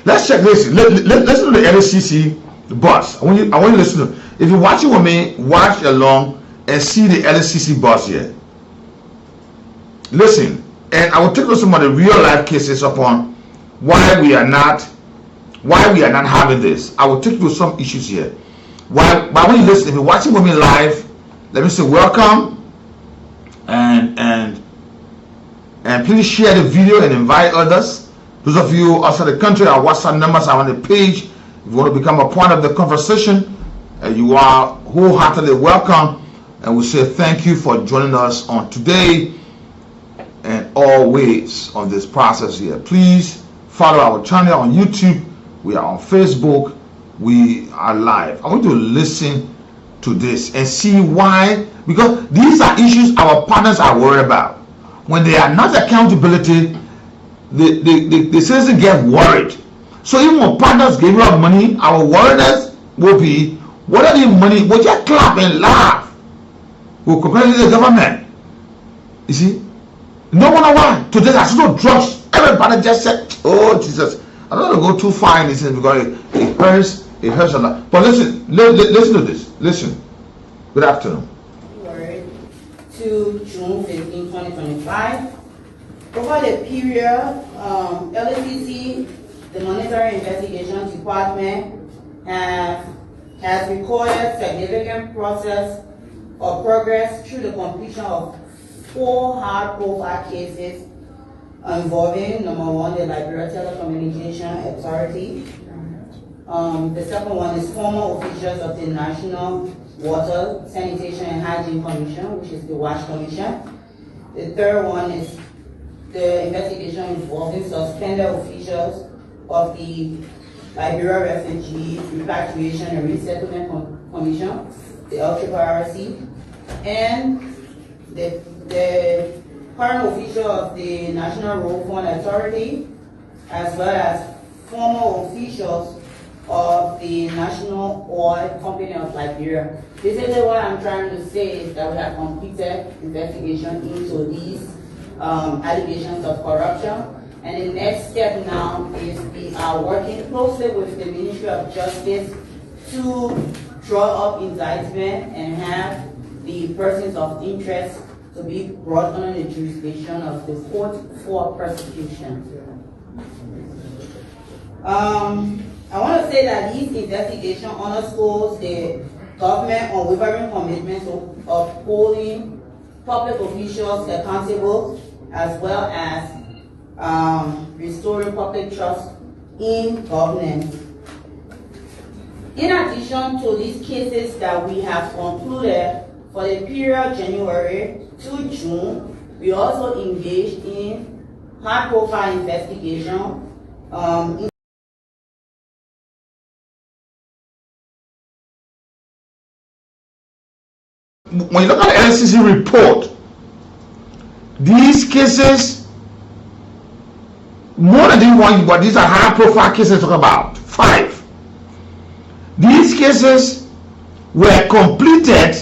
Let's check this. Let's listen to the LCC, the bus. I want you to listen to it. If you're watching with me, watch along and see the LCC bus here. Listen. And I will take you some of the real life cases upon why we are not having this. I will take you some issues here. But when you listen, if you're watching with me live, let me say welcome and please share the video and invite others. Those of you outside the country, our WhatsApp numbers are on the page. If you want to become a part of the conversation, you are wholeheartedly welcome, and we say thank you for joining us on today and always on this process here. Please follow our channel on YouTube. We are on Facebook. We are live. I want you to listen to this and see why, because these are issues our partners are worried about. When they are not accountability, the citizens get worried. So even when partners give us money, our worriness will be, what are the money? We'll just clap and laugh. We'll compare to the government. You see? No wonder why. Today there's no drugs. Everybody just said, oh Jesus. I don't want to go too far in this because it hurts a lot. But listen to this. Listen. Good afternoon. To June 15, 2025. Over the period, LCC, the Monetary Investigation Department, has recorded significant process or progress through the completion of 4 high-profile cases involving, number 1, the Liberia Telecommunication Authority. The second one is former officials of the National Water, Sanitation and Hygiene Commission, which is the WASH Commission. The third one is the investigation involving suspended officials of the Liberia Refugee Repatriation and Resettlement Commission, the LRRC, and the current official of the National Road Fund Authority, as well as former officials of the National Oil Company of Liberia. Basically what I'm trying to say is that we have completed investigation into these allegations of corruption. And the next step now is we are working closely with the Ministry of Justice to draw up indictment and have the persons of interest to be brought under the jurisdiction of the court for prosecution. I want to say that this investigation underscores the government unwavering commitment to upholding public officials accountable, as well as restoring public trust in governance. In addition to these cases that we have concluded for the period January to June, we also engaged in high-profile investigation when you look at the LCC report, these cases, more than this one, but these are high profile cases talking about 5. These cases were completed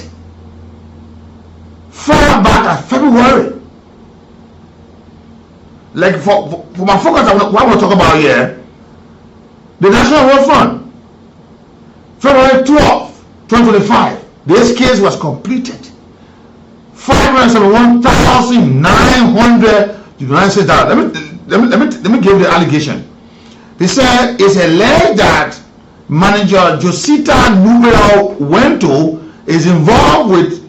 far back at February. Like for my focus, what I want to talk about here, the National Road Fund, February 12, 2025, this case was completed. $571,900 United States dollars. Let me give the allegation. They said it's alleged that manager Josita Numero Wento is involved with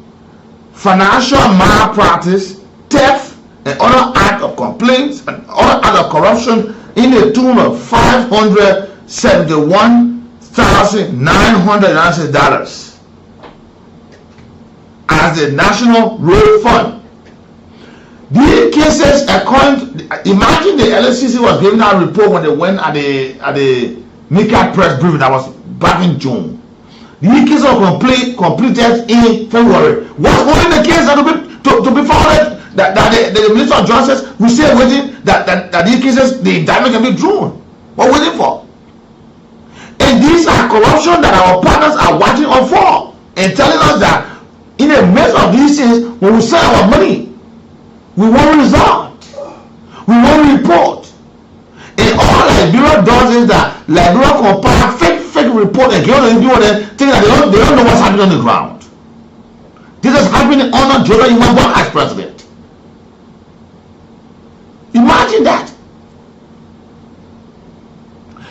financial malpractice, theft, and other acts of complaints and other acts of corruption in the tune of $571,900 United States dollars as the National Road Fund. These cases, imagine the LSCC was giving that report when they went at the NICAD press briefing that was back in June. These cases were completed in February. What's holding the case to be forwarded? That the Minister of Justice will stay waiting that these cases, the indictment can be drawn. What we're waiting for? And these are corruption that our partners are watching out for and telling us that in the midst of these things, when we send our money, we want result. We want report. And all Liberia does is that Liberia compile fake report and give them thinking that they don't know what's happening on the ground. This is happening under Jordan Imambon as president. Imagine that.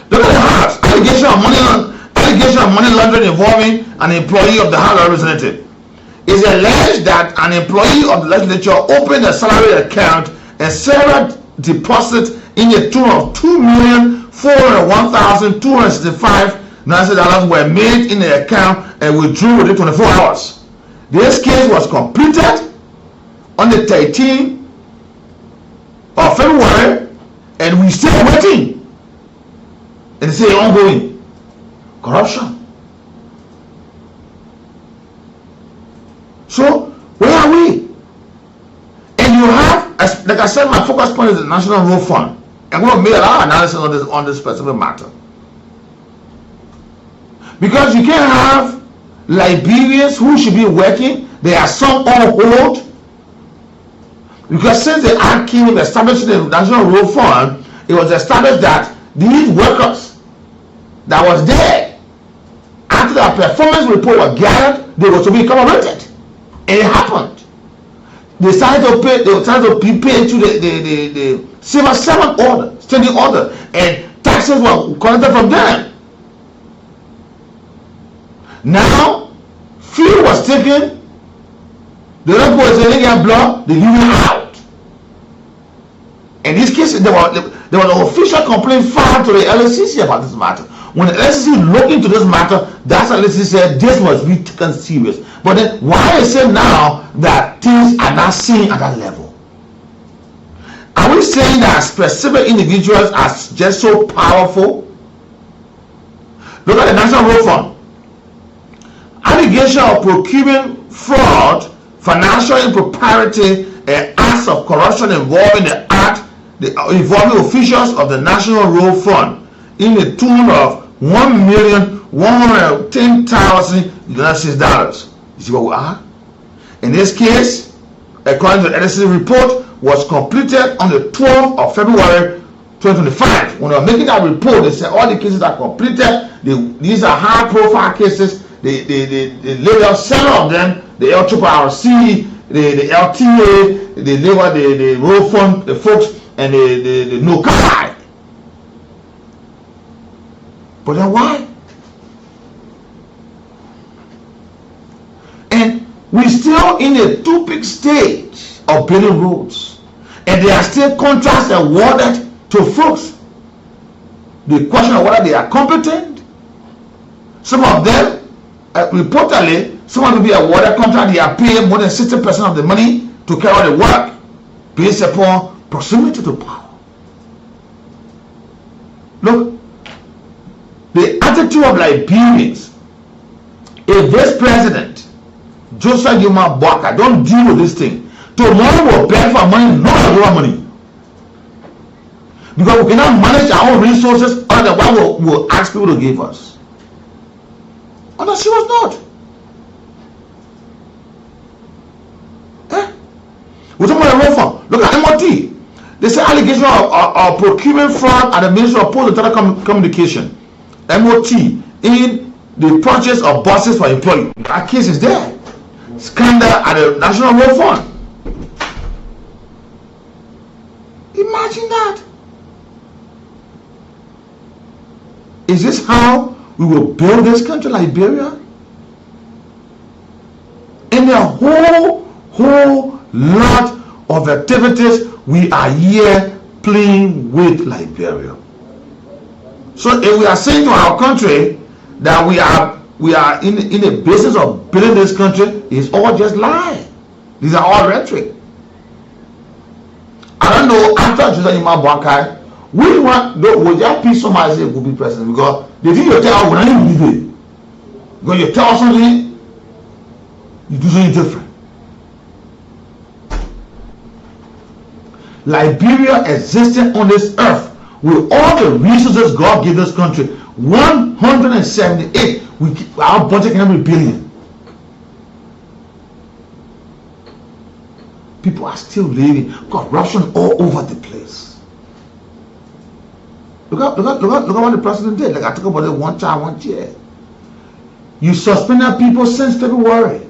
Look at the House. Allegation of money laundering involving an employee of the House of Representatives. It's alleged that an employee of the legislature opened a salary account and several deposits in the tune of $2,401,265 were made in the account and withdrew within 24 hours. This case was completed on the 13th of February, and we still waiting. And they say ongoing corruption. So where are we? And you have, like I said, my focus point is the National Road Fund. I'm going to make a lot of analysis on this specific matter. Because you can't have Liberians who should be working, there are some on hold. Because since the Act came in establishing the National Road Fund, it was established that these workers that was there, after their performance report was gathered, they were to be commemorated. And it happened. They started to pay. They were trying to be paid to the civil servant order, standing order, and taxes were collected from them. Now, fee was taken. The other boys they get blocked. They leave it out. In this case, there was an official complaint filed to the LSCC about this matter. When the LSCC looked into this matter, that's what the LSCC said this must be taken serious. But then why is it now that things are not seen at that level? Are we saying that specific individuals are just so powerful? Look at the National Road Fund. Allegation of procuring fraud, financial impropriety, and acts of corruption involving involving officials of the National Road Fund in the tune of $1,110,000 United States dollars. You see what we are? In this case, according to the LSC report, was completed on the 12th of February 2025. When they were making that report, they said all the cases are completed. These are high-profile cases. They laid out several of them. The LRRC, the LTA, the labor, the road fund, the folks, and the NOCAI. But then why? And we're still in a two-peak stage of building roads. And there are still contracts awarded to folks. The question of whether they are competent. Some of them, reportedly, some of them be awarded contract, they are paying more than 60% of the money to carry out the work based upon proximity to power. Look, the attitude of Liberians, if this president Joseph Yuma Bwaka, don't deal with this thing. Tomorrow we'll beg for money, no Yoruba money. Because we cannot manage our own resources, otherwise we'll ask people to give us. And she was not. We're talking about a reform. Look at MOT. They say allegation of procurement fraud at the Ministry of Post and Telecommunication. MOT in the purchase of buses for employees. That case is there. Scandal at the National Road Fund. Imagine that. Is this how we will build this country, Liberia? In a whole lot of activities, we are here playing with Liberia. So if we are saying to our country that we are in the business of building this country, it's all just lie. These are all rhetoric. I don't know, after Joseph Yuma Bwaka, we want, would that be somebody say would be president? Because the thing you tell us, when I believe it. Because you tell us something, you do something different. Liberia existing on this earth with all the resources God gave this country, 178, our budget cannot be billion. People are still living, corruption all over the place. Look at what the president did. Like I talk about it, one child, one chair. You suspended people since February.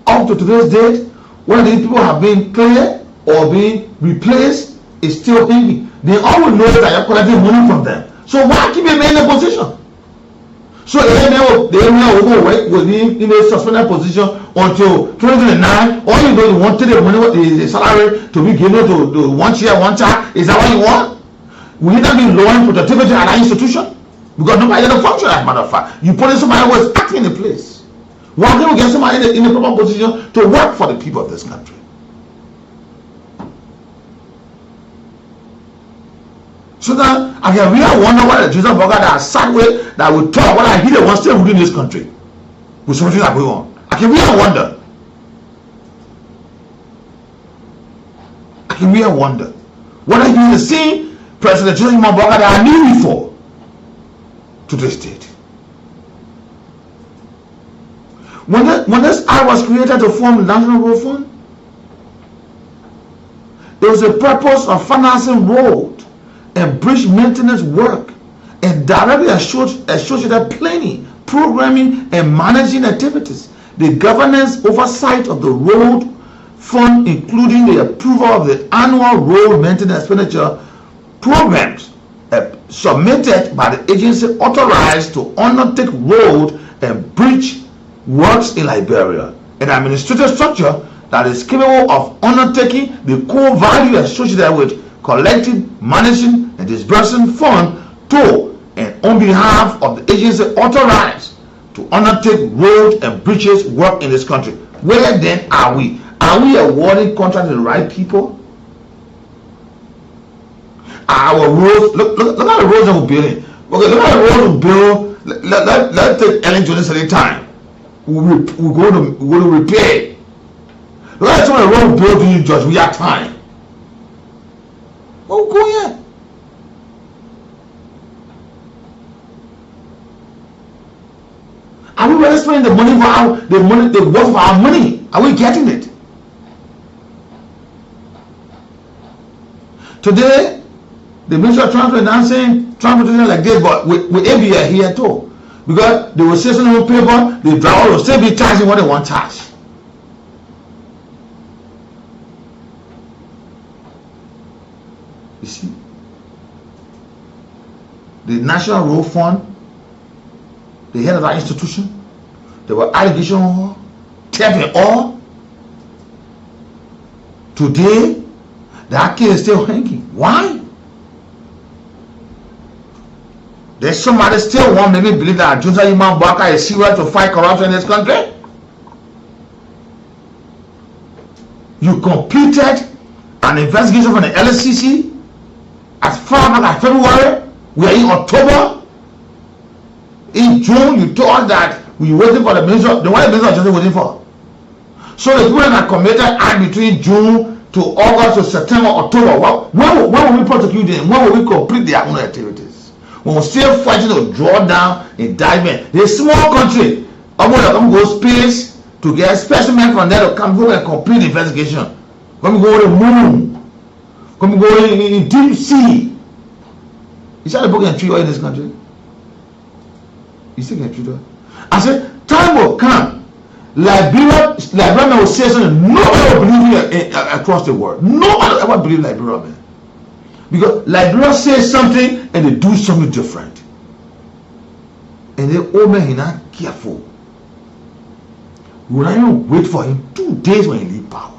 Up to today's date, whether these people have been cleared or being replaced is still hanging. They all will know that you're collecting money from them. So why keep them in a position? So they will go wait with him in a suspended position until 2029. All you know, you wanted the money, the salary to be given to one chair, one child. Is that what you want? Will that be lowering productivity at our institution? Because nobody can function, as a matter of fact. You put in somebody who is acting in a place. Why can't we get somebody in a proper position to work for the people of this country? So that I can really wonder why the Joseph Bwaka that sat with, that will talk, what I hear they want still within this country with something that going on. I can really wonder. I can really wonder whether he is the same President Joseph Bwaka that I knew before to this date. When this act was created to form the National Road Fund, there was a purpose of financing road and bridge maintenance work and directly associated planning, programming, and managing activities. The governance oversight of the road fund, including the approval of the annual road maintenance expenditure programs submitted by the agency authorized to undertake road and bridge works in Liberia, an administrative structure that is capable of undertaking the core value associated with collecting, managing, and disbursing funds to and on behalf of the agency authorized to undertake road and bridges work in this country. Where then are we? Are we awarding contracts to the right people? Our roads, look at the roads that we're building. Okay, look at the roads we build. Let's take Ellen Jones at a time. We go to repair. Look at some of the roads we build in George. We have time. But we go here. Are we really spending the money for the worth of our money? Are we getting it? Today, the Ministry of Transport is now saying transportation like this, but with ABA here too. Because they will say something on paper, the driver will still be charging what they want charge. You see? The National Road Fund, the head of that institution, there were allegations, theft and all. Today, that case is still hanging. Why? There's somebody still want me to believe that Joseph Yuma Bwaka is serious to fight corruption in this country. You completed an investigation from the LSCC as far back as February. We are in October. In June, you told us that we were waiting for the minister. The one the minister was just waiting for. So the people that committed act between June to August to September, October, when will we prosecute them? When will we complete their own activities? When we're still fighting to draw down indictment. They're a small country. I'm going to come go space to get specimen from there to come go and complete the investigation. Come go to the moon. Come go in deep sea. You see how the book can treat you in this country? You still can treat you. I said, time will come. Liberia man will say something nobody will believe across the world. Nobody will ever believe Liberia man. Because Liberia says something and they do something different. And the old man is not careful. We will not even wait for him 2 days when he leave power.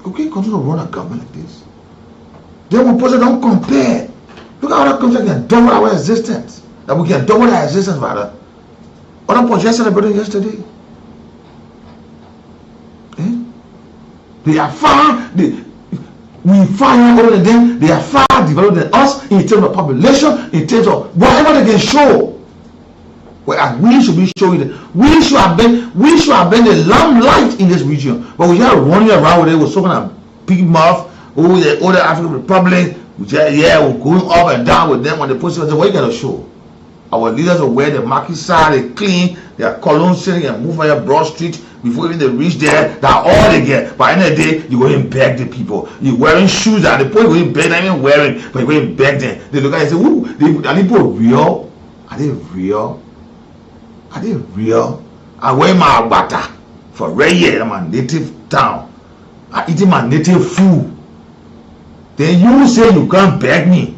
Okay, continue to run a government like this. Then one person don't compare. Look at other countries can double our existence. That we can double our existence, rather. Other countries celebrated yesterday. They are far, we far older than them. They are far developed than us in terms of population, in terms of whatever they can show. Whereas we should be showing it. We should have been the limelight in this region. But we are running around with it with some kind of big mouth. Oh, the other African Republic. Yeah, we're going up and down with them on the post. What are you gonna show? Our leaders will wear the market side, they clean, their cologne sitting and move via Broad Street before even they reach there. That's all they get. By the end of the day, you go and beg the people. You're wearing shoes at the point you go and beg, not even wearing, but you go and beg them. They look at it and say, ooh, are these people real? Are they real? Are they real? I wear my agbata for right here in my native town. I eating my native food. Then you say you can't beg me.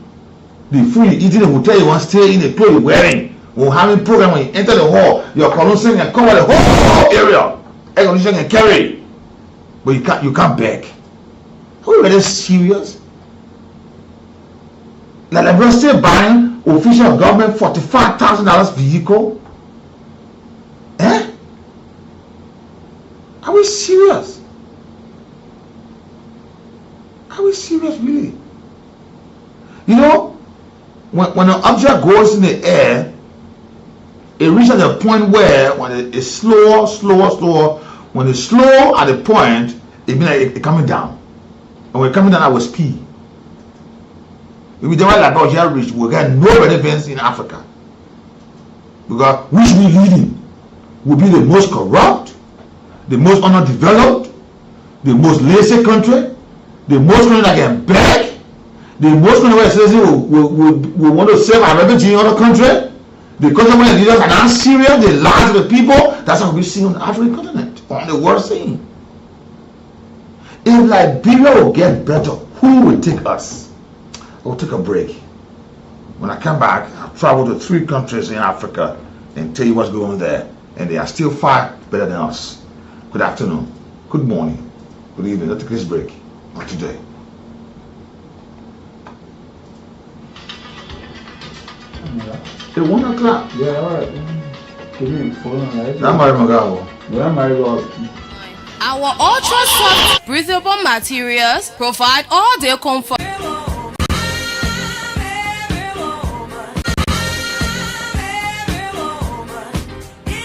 The food you eating in the hotel you want to stay in, the clothes you're wearing. We're having program when you enter the hall, your cologne can cover the whole area. Air condition can carry it. But you can't beg. Are we really serious? Like Liberia still buying official government $45,000 vehicle? Are we serious? Are we serious really? You know, when an object goes in the air, it reaches a point where when it's slower, when it's slow at the point, it means like it's coming down. And when it's coming down at speed. If we don't like that reach, we'll get no relevance in Africa. Because which we leading will be the most corrupt, the most underdeveloped, the most lazy country, the most country that can beg, the most country where citizens will want to save a refugee in other country. The country where the leaders are not serious, they lie to the people. That's what we see on the African continent, on the world scene. If Liberia will get better, who will take us? We'll take a break. When I come back, I'll travel to 3 countries in Africa and tell you what's going on there. And they are still far better than us. Good afternoon, good morning, good evening. Let's take this break on today. It's 1 o'clock. Yeah, alright. Give me a phone, right? Our ultra soft breathable materials provide all their comfort.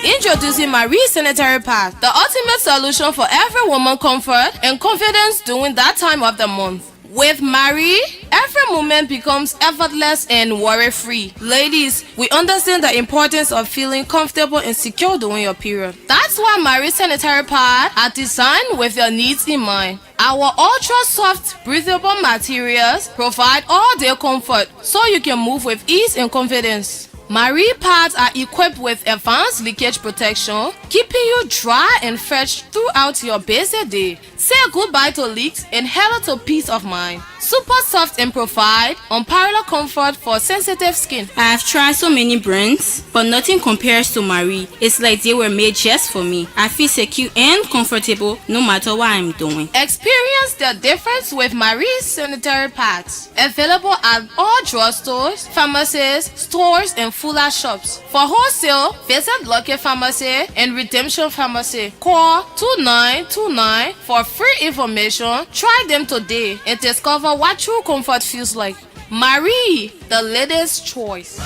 Introducing Marie Sanitary Pad, the ultimate solution for every woman comfort and confidence during that time of the month. With Marie, every moment becomes effortless and worry-free. Ladies, we understand the importance of feeling comfortable and secure during your period. That's why Marie Sanitary Pad are designed with your needs in mind. Our ultra-soft, breathable materials provide all their comfort so you can move with ease and confidence. Marie pads are equipped with advanced leakage protection, keeping you dry and fresh throughout your busy day. Say goodbye to leaks and hello to peace of mind. Super soft and provide unparalleled comfort for sensitive skin. I have tried so many brands, but nothing compares to Marie. It's like they were made just for me. I feel secure and comfortable no matter what I'm doing. Experience the difference with Marie's sanitary pads. Available at all drugstores, pharmacies, stores, and Fuller shops. For wholesale, visit Lucky Pharmacy and Redemption Pharmacy. Call 2929 for free information. Try them today and discover what true comfort feels like. Marie, the latest choice.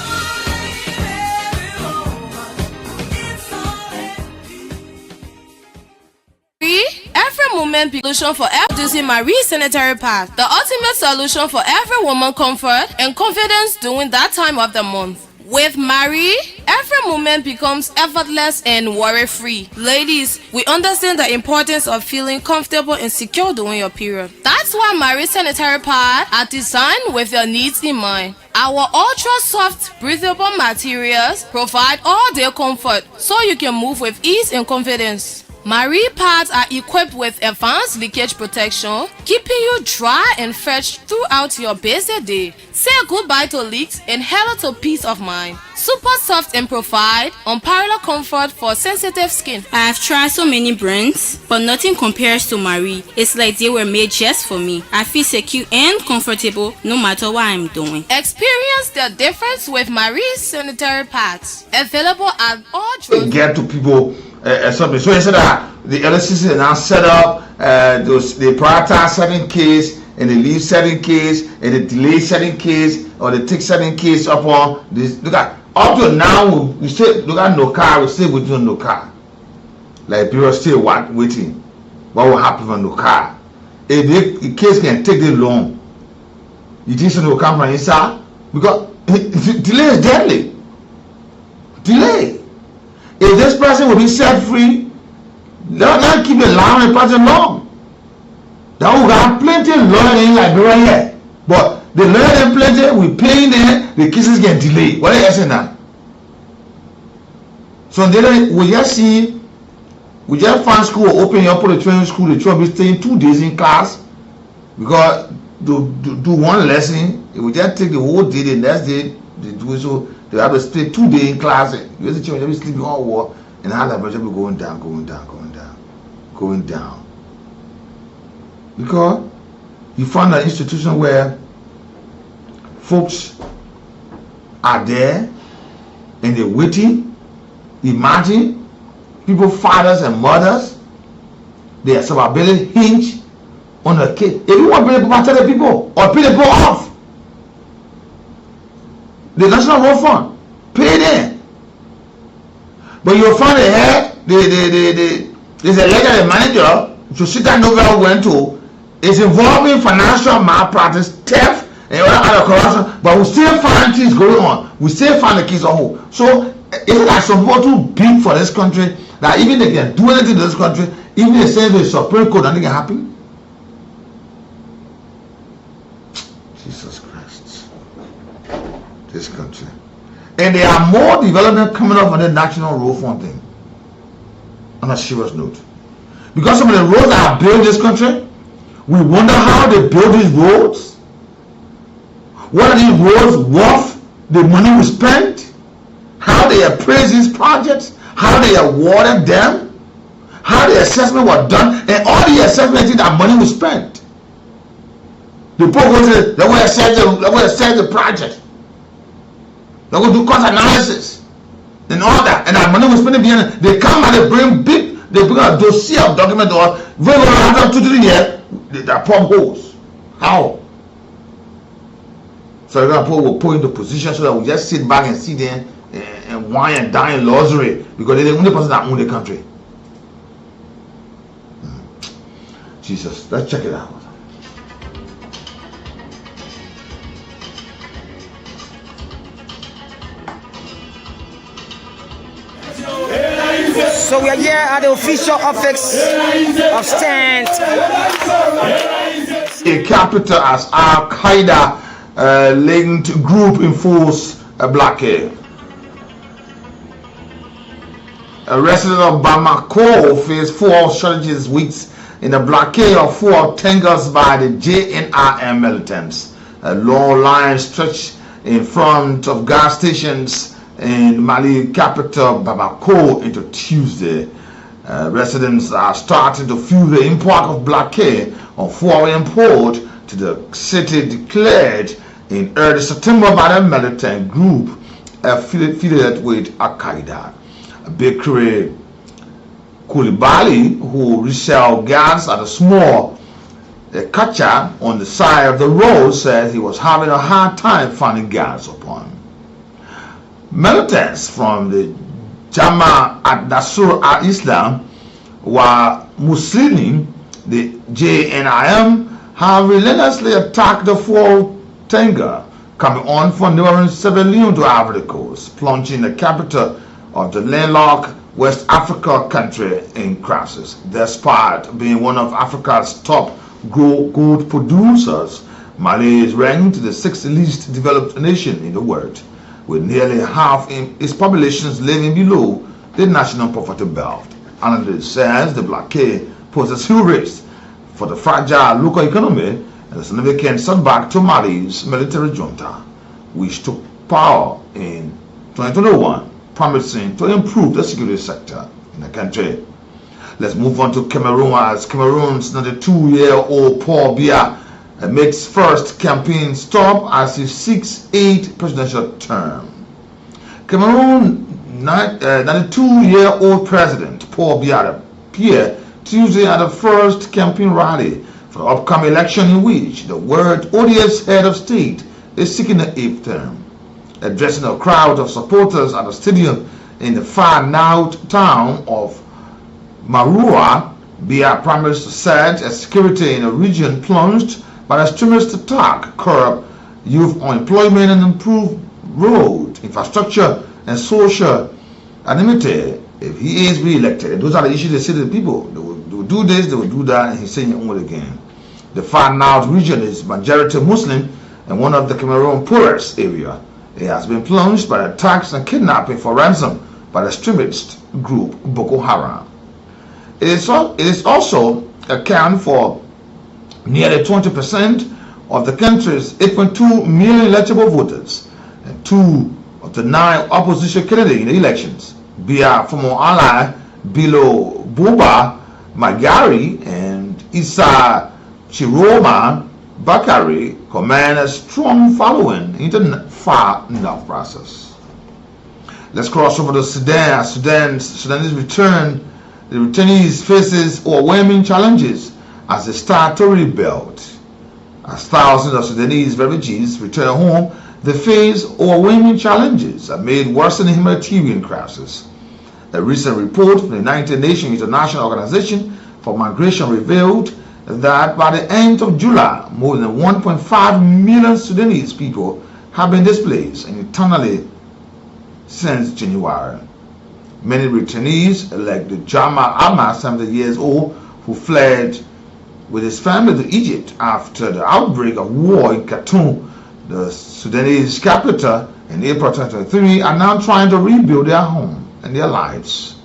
movement solution for introducing Marie Sanitary Pad, the ultimate solution for every woman comfort and confidence during that time of the month. With Marie, every moment becomes effortless and worry-free. Ladies, we understand the importance of feeling comfortable and secure during your period. That's why Marie Sanitary Pad are designed with your needs in mind. Our ultra-soft, breathable materials provide all-day comfort so you can move with ease and confidence. Marie pads are equipped with advanced leakage protection, keeping you dry and fresh throughout your busy day. Say goodbye to leaks and hello to peace of mind. Super soft and provide unparalleled comfort for sensitive skin. I have tried so many brands, but nothing compares to Marie. It's like they were made just for me. I feel secure and comfortable no matter what I'm doing. Experience the difference with Marie's sanitary pads. Available at all drugs. Get to people. Something. So instead that the LCC is now set up, they prioritize certain case and they leave certain case and they delay certain case or they take certain case upon this. Look at up to now we say look at no car, we still waiting no car. Like people still waiting. What will happen when no car? If the case can take this long, you think so no come from inside? Because delay is deadly. Delay. If this person will be set free, they'll not keep allowing the person long. That we got plenty of lawyers in Liberia here. But the lawyers in plenty, we paying them, the cases get delayed. What are you saying now? So then we just see, we just find school open up for the training school, the children be staying 2 days in class because do one lesson, we just take the whole day, the next day, they do it so. They have to stay 2 days in class. You see children be sleeping all war, and how the pressure be going down. Because you find an institution where folks are there and they're waiting. Imagine people, fathers and mothers, their survivability hinge on a kid. If you want to pay the people, tell the people or pay the people off. The National Road Fund, pay them. But you'll find a head, there's a legal manager to sit down over went to, is involving financial malpractice, theft, and other corruption, but we still find things going on. We still find the kids on hold. So, isn't that support too big for this country that even they can do anything to this country, even they say the Supreme Court, nothing can happen? Jesus Christ. This country. And there are more development coming up on the National Road Fund thing. On a serious note. Because some of the roads that are built in this country, we wonder how they build these roads. What are these roads worth? The money we spent? How they appraise these projects? How they awarded them? How the assessment was done? And all the assessment is that money was spent. The poor go to they will assess the project. They will do cost analysis and all that, and that money was spent behind. They come and they bring a dossier of document or very well after 2 to 3 years. That pump holes. How? So the people will put into position so that we just sit back and see them and wine and dine in luxury because they're the only person that own the country. Jesus, let's check it out. So we are here at the official office of Stand. A capital as Al Qaeda linked group enforce a blockade. A resident of Bamako faced 4 shortages weeks in a blockade of 4 tankers by the JNRM militants. A long line stretched in front of gas stations in Mali capital Bamako into Tuesday. Residents are starting to feel the impact of blockade on foreign import to the city declared in early September by the militant group affiliated with Al Qaeda. Bakri Koulibaly, who resell gas at a small catcher on the side of the road, said he was having a hard time finding gas upon. Militants from the Jama at Nasur al-Islam were Muslim The JNIM have relentlessly attacked the four Tenga coming on from neighboring Sierra Leone to Ivory Coast, plunging the capital of the landlocked West Africa country in crisis. Despite being one of Africa's top gold producers, Mali is ranked the 6th least developed nation in the world, with nearly half its population living below the national poverty belt. Analyst says the blockade poses huge risks for the fragile local economy and a significant setback to Mali's military junta, which took power in 2021, promising to improve the security sector in the country. Let's move on to Cameroon, as Cameroon's 92-year-old Paul Biya makes first campaign stop as he seeks 8th presidential term. Cameroon 92-year-old President Paul Biya appeared Tuesday at the first campaign rally for the upcoming election, in which the world odious head of state is seeking the 8th term. Addressing a crowd of supporters at a stadium in the far north town of Marua, Biya promised to surge as security in a region plunged by extremist attack, curb youth unemployment, and improve road infrastructure and social anonymity if he is re-elected. Those are the issues they say to the people. They will do this, they will do that, and he's saying it all again. The far north region is majority Muslim and one of the Cameroon poorest area. It has been plunged by attacks and kidnapping for ransom by the extremist group Boko Haram. It is also account for nearly 20% of the country's 8.2 million eligible voters and 2 of the 9 opposition candidates in the elections. Biya former ally Bilo Buba Magari and Issa Chiroma Bakari command a strong following in the far north process. Let's cross over to Sudan. Sudanese the returnees faces overwhelming challenges as they start to rebuild. As thousands of Sudanese refugees return home, they face overwhelming challenges amid worsening humanitarian crisis. A recent report from the United Nations International Organization for Migration revealed that by the end of July, more than 1.5 million Sudanese people have been displaced internally since January. Many returnees, like the Jama Ahmad, 70 years old, who fled with his family to Egypt after the outbreak of war in Khartoum, the Sudanese capital, in April 2023, are now trying to rebuild their home and their lives.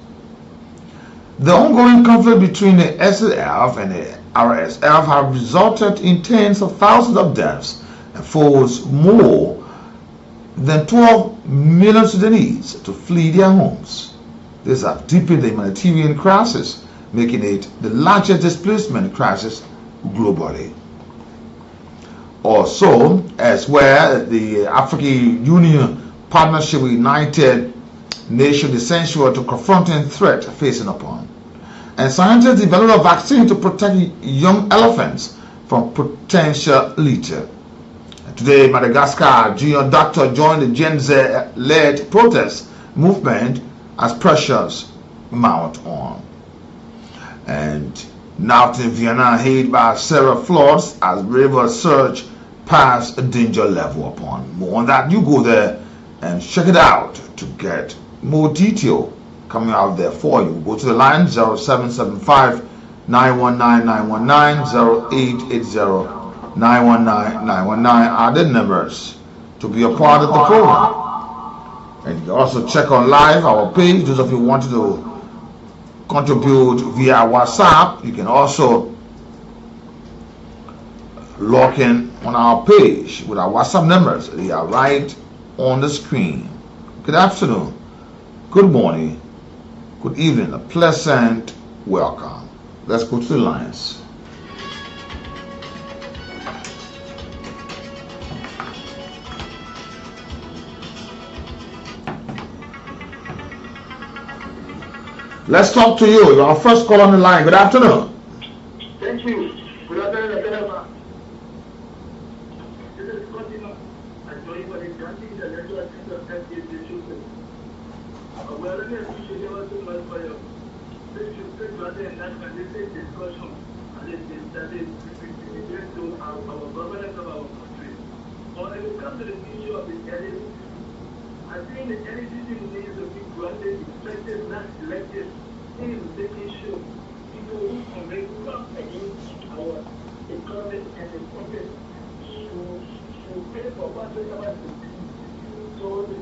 The ongoing conflict between the SAF and the RSF have resulted in tens of thousands of deaths and forced more than 12 million Sudanese to flee their homes. This has deepened the humanitarian crisis, making it the largest displacement crisis globally. Also, elsewhere, the African Union partnership with United Nations is essential to confronting threat facing upon. And scientists developed a vaccine to protect young elephants from potential litter. Today, Madagascar junior doctor joined the Gen Z-led protest movement as pressures mount on. And now in Vienna, hit by severe floods as rivers surge past a danger level upon. More on that, you go there and check it out to get more detail coming out there for you. Go to the line 0775 919 919 0880 919 919 are the numbers to be a part of the program. And you can also check on live our page. Those of you who want to contribute via WhatsApp, you can also log in on our page with our WhatsApp numbers. They are right on the screen. Good afternoon, good morning, good evening, a pleasant welcome. Let's go to the lines. Let's talk to you. You're our first call on the line. Good afternoon. Thank you. Good afternoon. This is Continua. I'm joined by the granting the letter of we are really appreciative so much for your discussion that is related to our governance of our country. But when it comes to the issue of the energy, I think the energy needs to be granted, respected, not selected in making sure people who come against our economic and the profit should pay for whatever. So the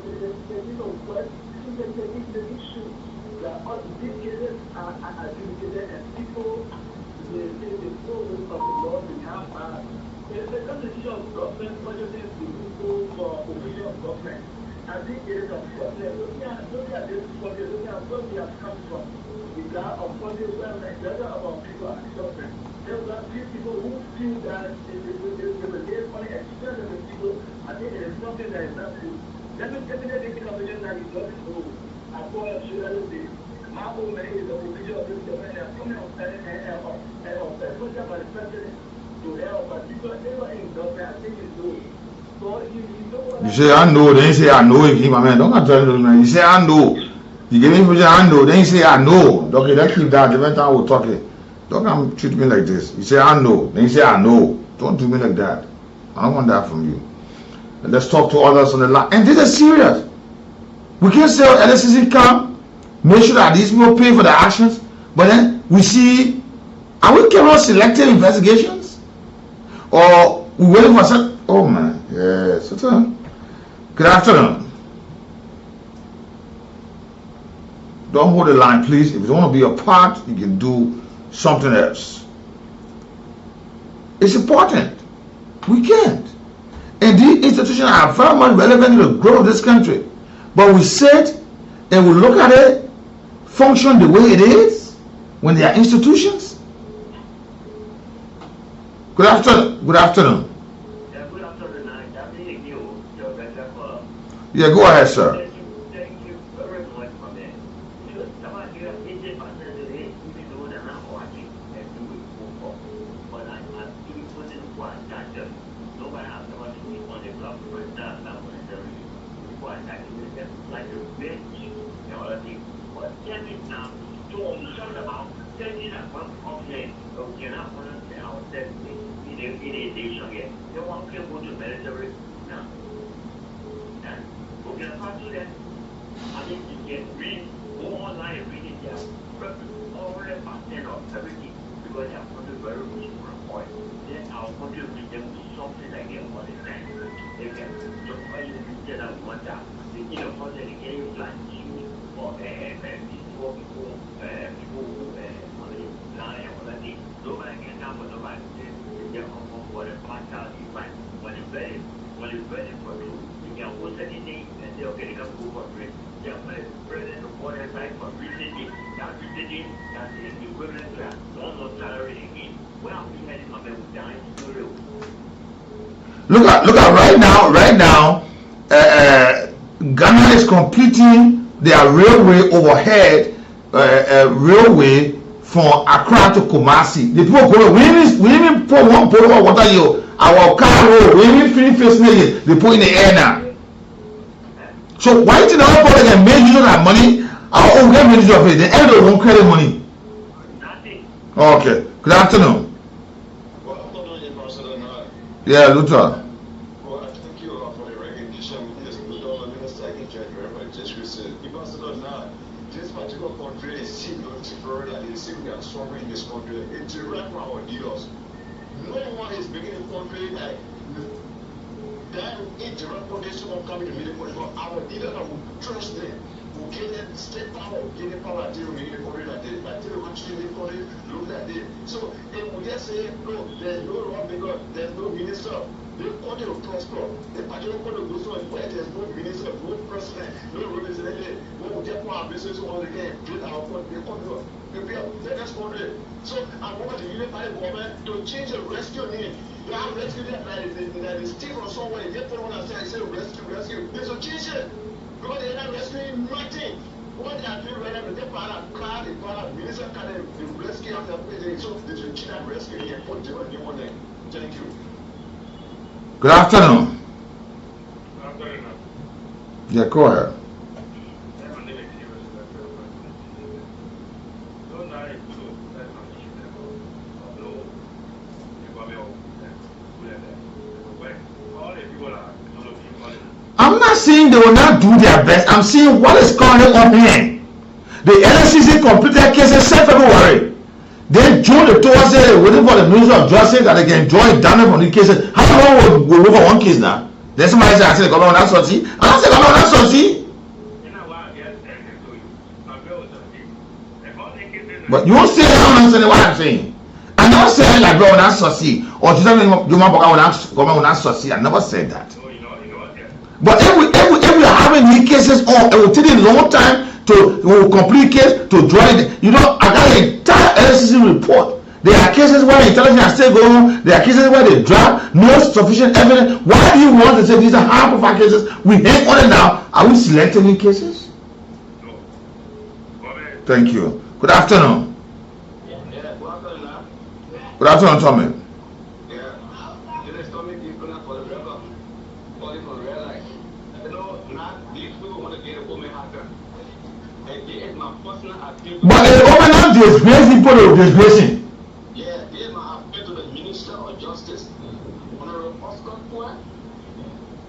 issue that all these cases are adjudicated and people they follow of the law they have. When it comes to the issue of government budgeting to people for operation of government, I think it is unfortunate. Looking at this project, looking at where we have come from, we got a project where like the other of our people are suffering. There are few people who feel that they will get money expensive than people. I think it is something that is not good. Let me take a conversation that is not true. I call it surely. My own man is a provision of this government and coming on social manufacturing to help, but people ever in government, I think it's good. You say I know, then you say I know again, my man. Don't come tell me, man. You say I know. You give me information, I know, then you say I know. Okay, let's keep that. Every time we're talking, don't come treat me like this. You say I know, then you say I know. Don't do me like that. I don't want that from you. Let's talk to others on the line. And this is serious. We can't say LSCC come, make sure that these people pay for their actions, but then we see, are we carrying out selective investigations? Or we waiting for some? Oh man, yes. Good afternoon. Don't hold the line, please. If you don't want to be a part, you can do something else. It's important. We can't. And these institutions are very much relevant to the growth of this country. But we sit and we look at it function the way it is when they are institutions. Good afternoon. Good afternoon. Yeah, go ahead, sir. Look at right now, Ghana is completing their railway overhead railway from Accra to Kumasi. The people go, we even put one pole of water here, our car road, we even finish facing it, they put in the air now. So why did our people get made use of that money? Our own get made use of it, the end of won't credit money. Okay, good afternoon. Yeah, Luther. Well, I thank you for the recognition. Yes, Luther, Minister, I can check wherever it just said. Ambassador, now, this particular country is seeing going to Florida, they see we are suffering in this country. It's right for our dealers. No one is making a country like that indirect condition of coming to meet the country, but our dealers that will trust them. Will gain that state power, gain the power until we make the country that day. Until we actually make the country look that day. So if we just say, no, there's no lawmaker, there's no minister, the country will prosper. The particular country will go so where there's no minister, no president, no representative, when we get our business on again, build our country, the country will prepare the next country. So I want the unified government to change the rescue name. You have rescue that is still from somewhere, you get someone and say rescue. They should change it. Because they are not rescuing nothing. What they are doing right now, they para minister can rescue after everything. So they should keep that rescue and put the new one there. Thank you. Good afternoon. Yeah, go ahead. saying they will not do their best. I'm seeing what is currently on hand. The LSCC completed cases 7 February. Then June the towards it, waiting for the Ministry of Justice that they can join down from the cases. How long will we over one case now? Then somebody say, I said the government will not succeed. I don't say the government will not succeed. But you won't say I don't understand what I'm saying. I'm not saying like God will not succeed or to tell me government will not succeed. I never said that. But if we are having these cases on, it will take a long time to complete case to join it. You know, I got an entire LSCC report. There are cases where intelligence are still going on. There are cases where they drop no sufficient evidence. Why do you want to say these are high profile cases? We hang on it now. Are we selecting in cases? Thank you. Good afternoon. Good afternoon, Tommy. But the woman not disgrace people of disgracing. Yeah, they might have to the Minister of Justice, Honorable Oscar Poe.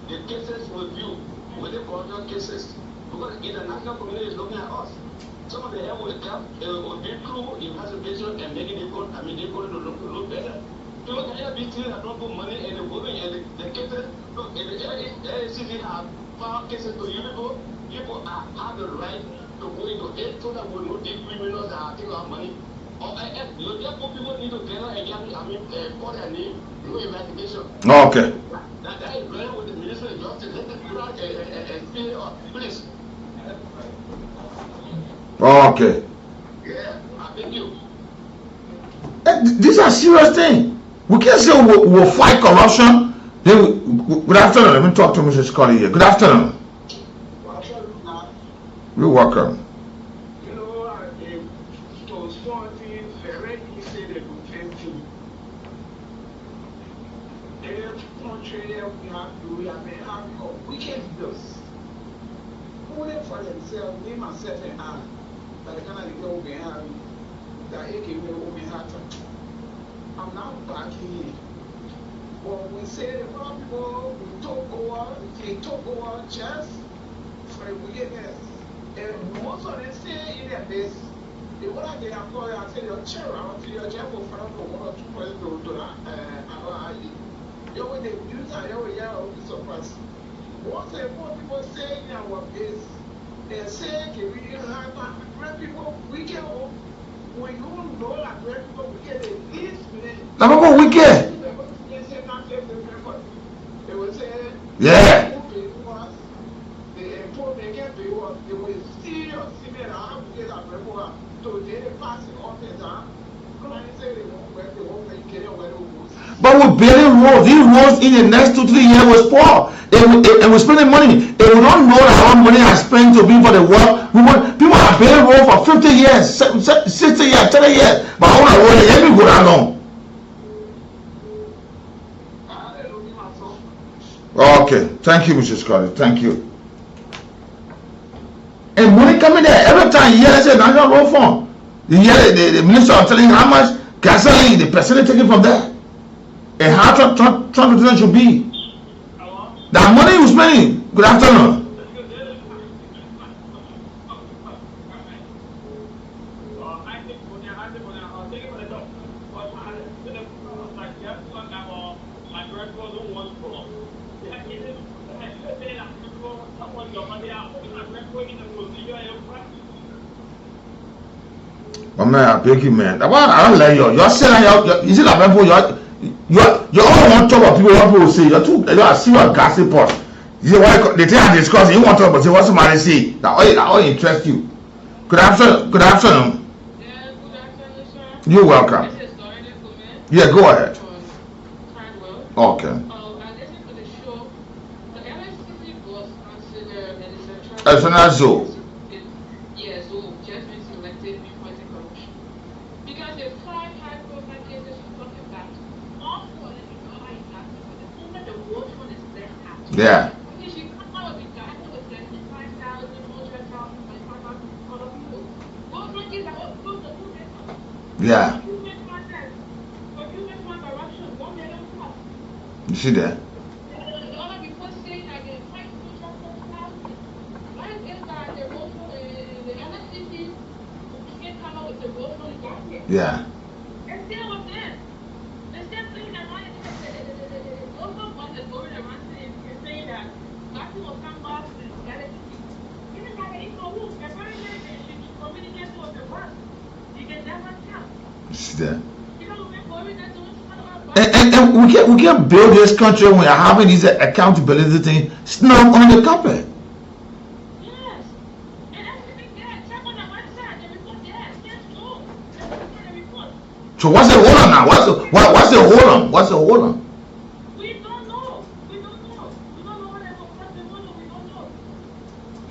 The cases review with the cordial cases because the international community is looking at us. Some of the help will come, will be through investigation and making it good. I mean, they're going to look better. People can have these things that don't put money in the government and the cases. Look, if the LACC have filed cases to you people have the right to go into it so that we know deep criminals that are taking our money. Or therefore people need to gather again, call their name, do investigation. Okay. That is very with the Minister of Justice. Let them do that please. Okay. Yeah, thank you. These are serious things. We can't say we'll fight corruption. Then good afternoon. Let me talk to Mrs. Scully here. Good afternoon. You're welcome. You know, those 14 very easy to defend you. Every country we have been having a wickedness. Only for themselves, they myself and I, that the kind of go behind that it can be happen. I'm not back here. But we say the people, we took over just for wickedness. And most of them say in their base, they want to get a call and say your chair out to your chair for one or 2 points to you know, they use a area of the surpass. Once more people say in our base, they say we have great people, we can hope. We don't know that great people, we can at least. Now, we can. They will say, yeah. But we're building roads. These roads in the next 2-3 years will spoil. And we're spending money. And we don't know that our money has spent to be for the work. People are building roads for 50 years, 60 years, 30 years. But I want to roll it. Let me go that long. Okay. Thank you, Mrs. Scotty. Thank you. And money coming there. Every time you hear they say National Road Fund, you hear the minister telling how much gasoline the president taking from there. And how Trump should be. That money you spending. Good afternoon. But man, I beg you, man. I don't let you. You're saying you see that people you all want to talk about people. People will say you are serious gossip pot. You know why the thing I discuss. You want to talk about what somebody say. That all interest you. Good afternoon. Good afternoon. Yeah, good afternoon, sir. You're welcome. Yeah, go ahead. Okay. I listened to the show. The LSCC was considered a central zone. Yes, so just been selected before the corruption. Because the 5 high-profile cases you're talking about, all 4 of them are exactly for the moment the road fund is left out. Yeah. Because you come out with that with 75,000, 100,000, 25,000 other people. Those monkeys are all close to 2 Yeah. You see that? the other report saying that the 5 contract the road from the government. Yeah. And still with them. The same thing that wanted the local one that's going around and saying that black people come back to the reality. Even that ain't no rule. The very should communicate to the world. You can never tell. See that? You know, we're not doing And we can't build this country when we're having these accountability things snug on the carpet. Yes. And everything there, check on the website, the report there, yes, no. The report. So what's the hold on now? What's the hold on? What's the hold on? We don't know. We don't know. We don't know what they what's the hold on. We don't know.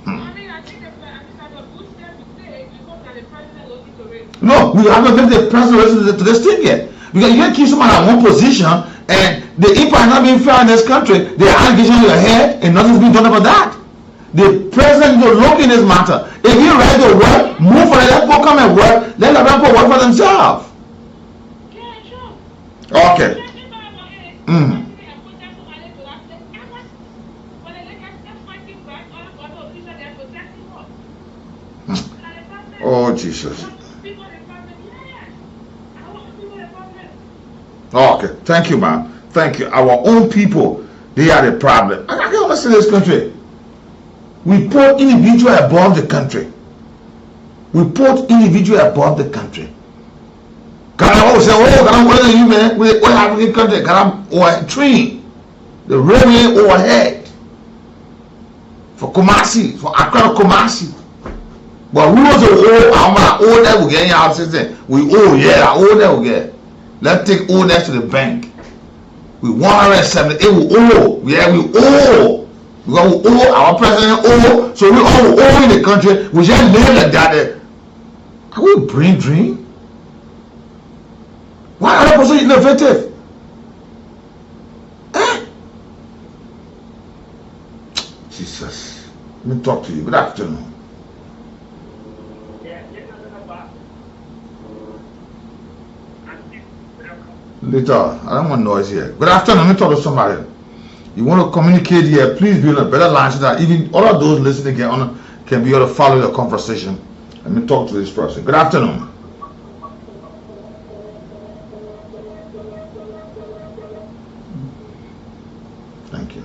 I mean, I think that's a good step to take because the president looking to it. No, we haven't given the president to this thing yet. Because you can't keep someone at one position and the impact not being fair in this country, the allegation on your head and nothing's being done about that. The president will look in this matter. If he ready to work, move for it, let people come and work, let the people work for themselves. Okay. Oh Jesus. Okay, thank you, man. Thank you. Our own people, they are the problem. I can't understand this country. We put individual above the country. We put individual above the country. Ghana always say, oh, Ghana, what are you, man? What African country? Ghana, or tree. The railway overhead. For Kumasi, for Accra Kumasi. But we also owe that we get out system. We owe, yeah, owe that we get. Let's take all that to the bank. We 178, we owe. Yeah, we owe. Because we owe, our president owe. So we all owe in the country. We just live like that. Are we brain drain? Why are they so innovative? Jesus. Let me talk to you. Good afternoon. Later, I don't want noise here. Good afternoon, let me talk to somebody. You want to communicate here, please be on a better line so that even all of those listening can be able to follow the conversation. Let me talk to this person. Good afternoon. Thank you.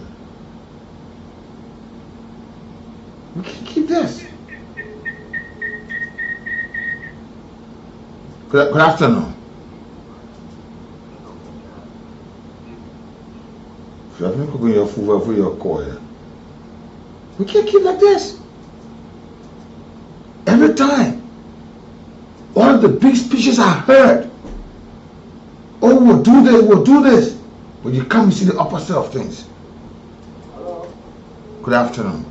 We can keep this. Good afternoon. We can't keep like this. Every time all of the big speeches I heard, oh, we'll do this. But you come and see the opposite of things. Good afternoon.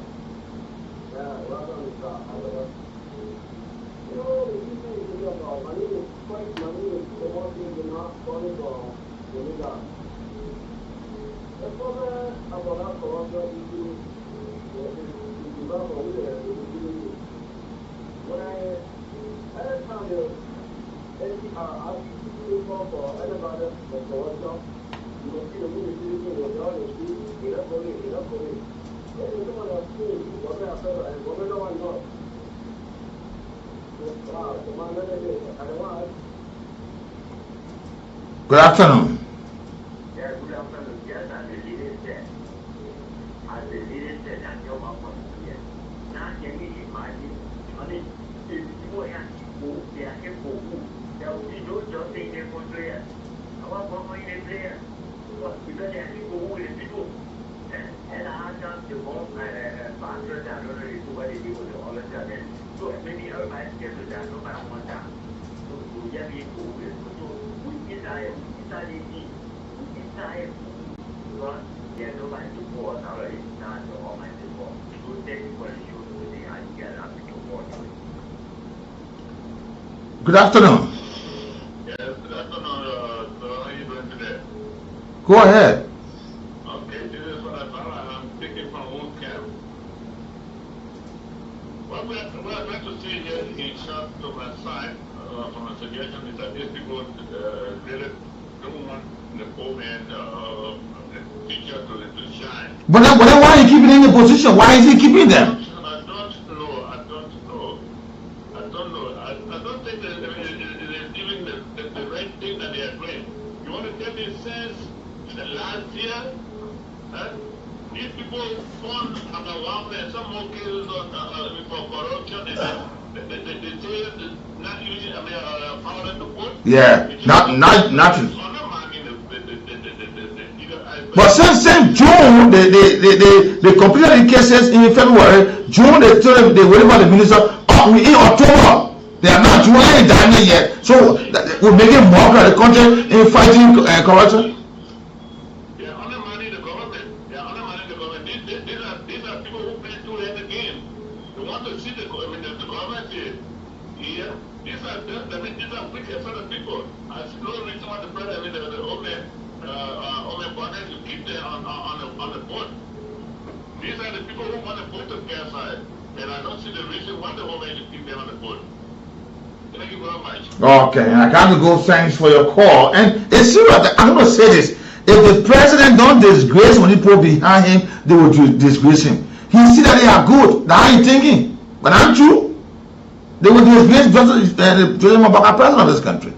Good afternoon. Yeah, good afternoon. Yes, as the leader said. As the leader said, and your mom was here. Now, can you imagine? I mean, if you were at school, they are able to. There will be no just in the country. I want one in the player. Because they are people who will people. And I had done the bomb faster than I don't know what they do with all of that. So maybe everybody gets to that, no matter what time. So we have people who will. Good afternoon. Yes, good afternoon. So how are you doing today? Go ahead. Okay, this is what I thought. I'm speaking from Wood Camp. What we are trying to see here in short to my side from a suggestion is that these people really don't want the poor man, the teacher to shine. But then why are you keeping them in the position? Why is he keeping them? I don't know. I don't know. I don't think that it's even the right thing that they are doing. You want to tell me since the last year, these people found about one and some more cases for corruption and they say not using power in the court. Yeah, nothing. But since June, they completed the cases in February. June, they told them they waited for the minister. In October, they are not doing any damage yet. So we're making more of the country in fighting corruption. They are undermining the government. They are undermining the government. These are people who play two heads again. They want to see the government here. Yeah, these are wicked sort of people. I see no reason why the president, the open borders to keep them on the board. These are the people who want to vote to their side. And I don't see the reason why the woman to keep them on the board. Thank you very much. Okay, and I got to go. Thanks for your call. And it's serious. I'm going to say this: if the president don't disgrace when people behind him, they will disgrace him. He see that they are good. Now I'm thinking, but I'm true. They will disgrace the president of this country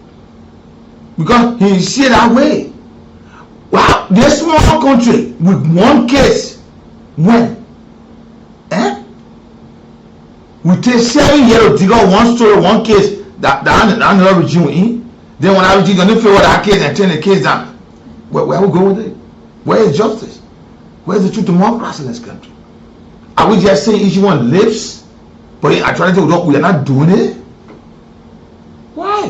because he see that way. Wow, this small country with one case, when? We take 7 years to dig out one story, one case that another regime in. Then when I regime gonna favor that case and turn the case down, where we go with it? Where is justice? Where is the true democracy in this country? Are we just saying each one lives, but in actuality we are not doing it? Why?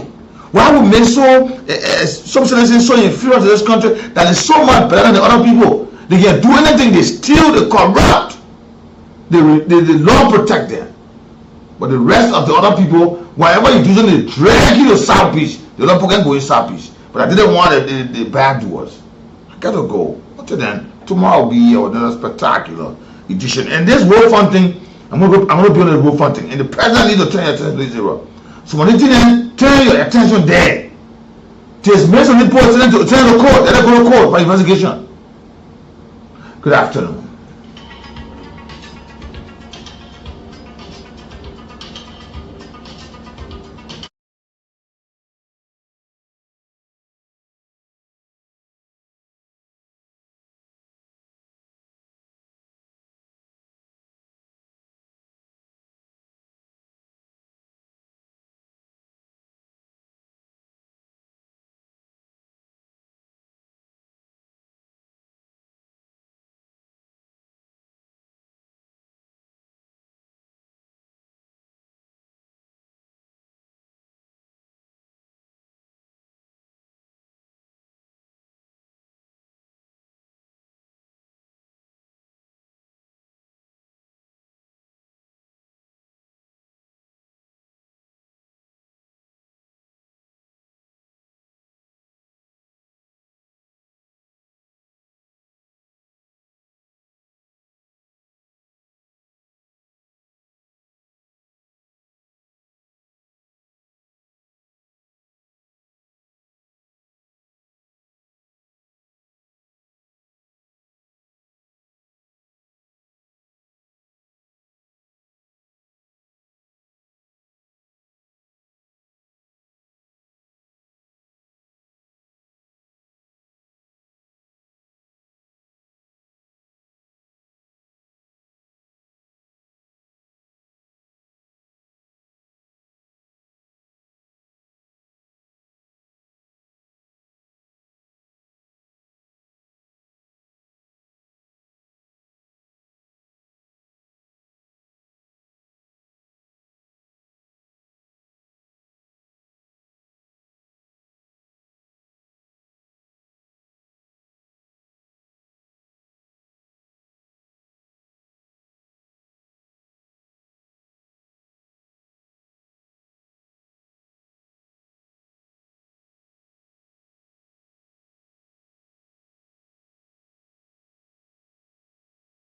Why we make so inferior to this country that is so much better than the other people? They can do anything, they steal, they corrupt, the law protect them. But the rest of the other people, wherever you do something, they drag you to South Beach. The other people can go in South Beach. But I didn't want the bad doers. I gotta go. Until then, tomorrow will be another spectacular edition. And this road fund thing, I'm gonna be on the road fund thing. And the president needs to turn your attention to zero. So when you turn your attention there. Just make some important to turn to court. Let them go to court for investigation. Good afternoon.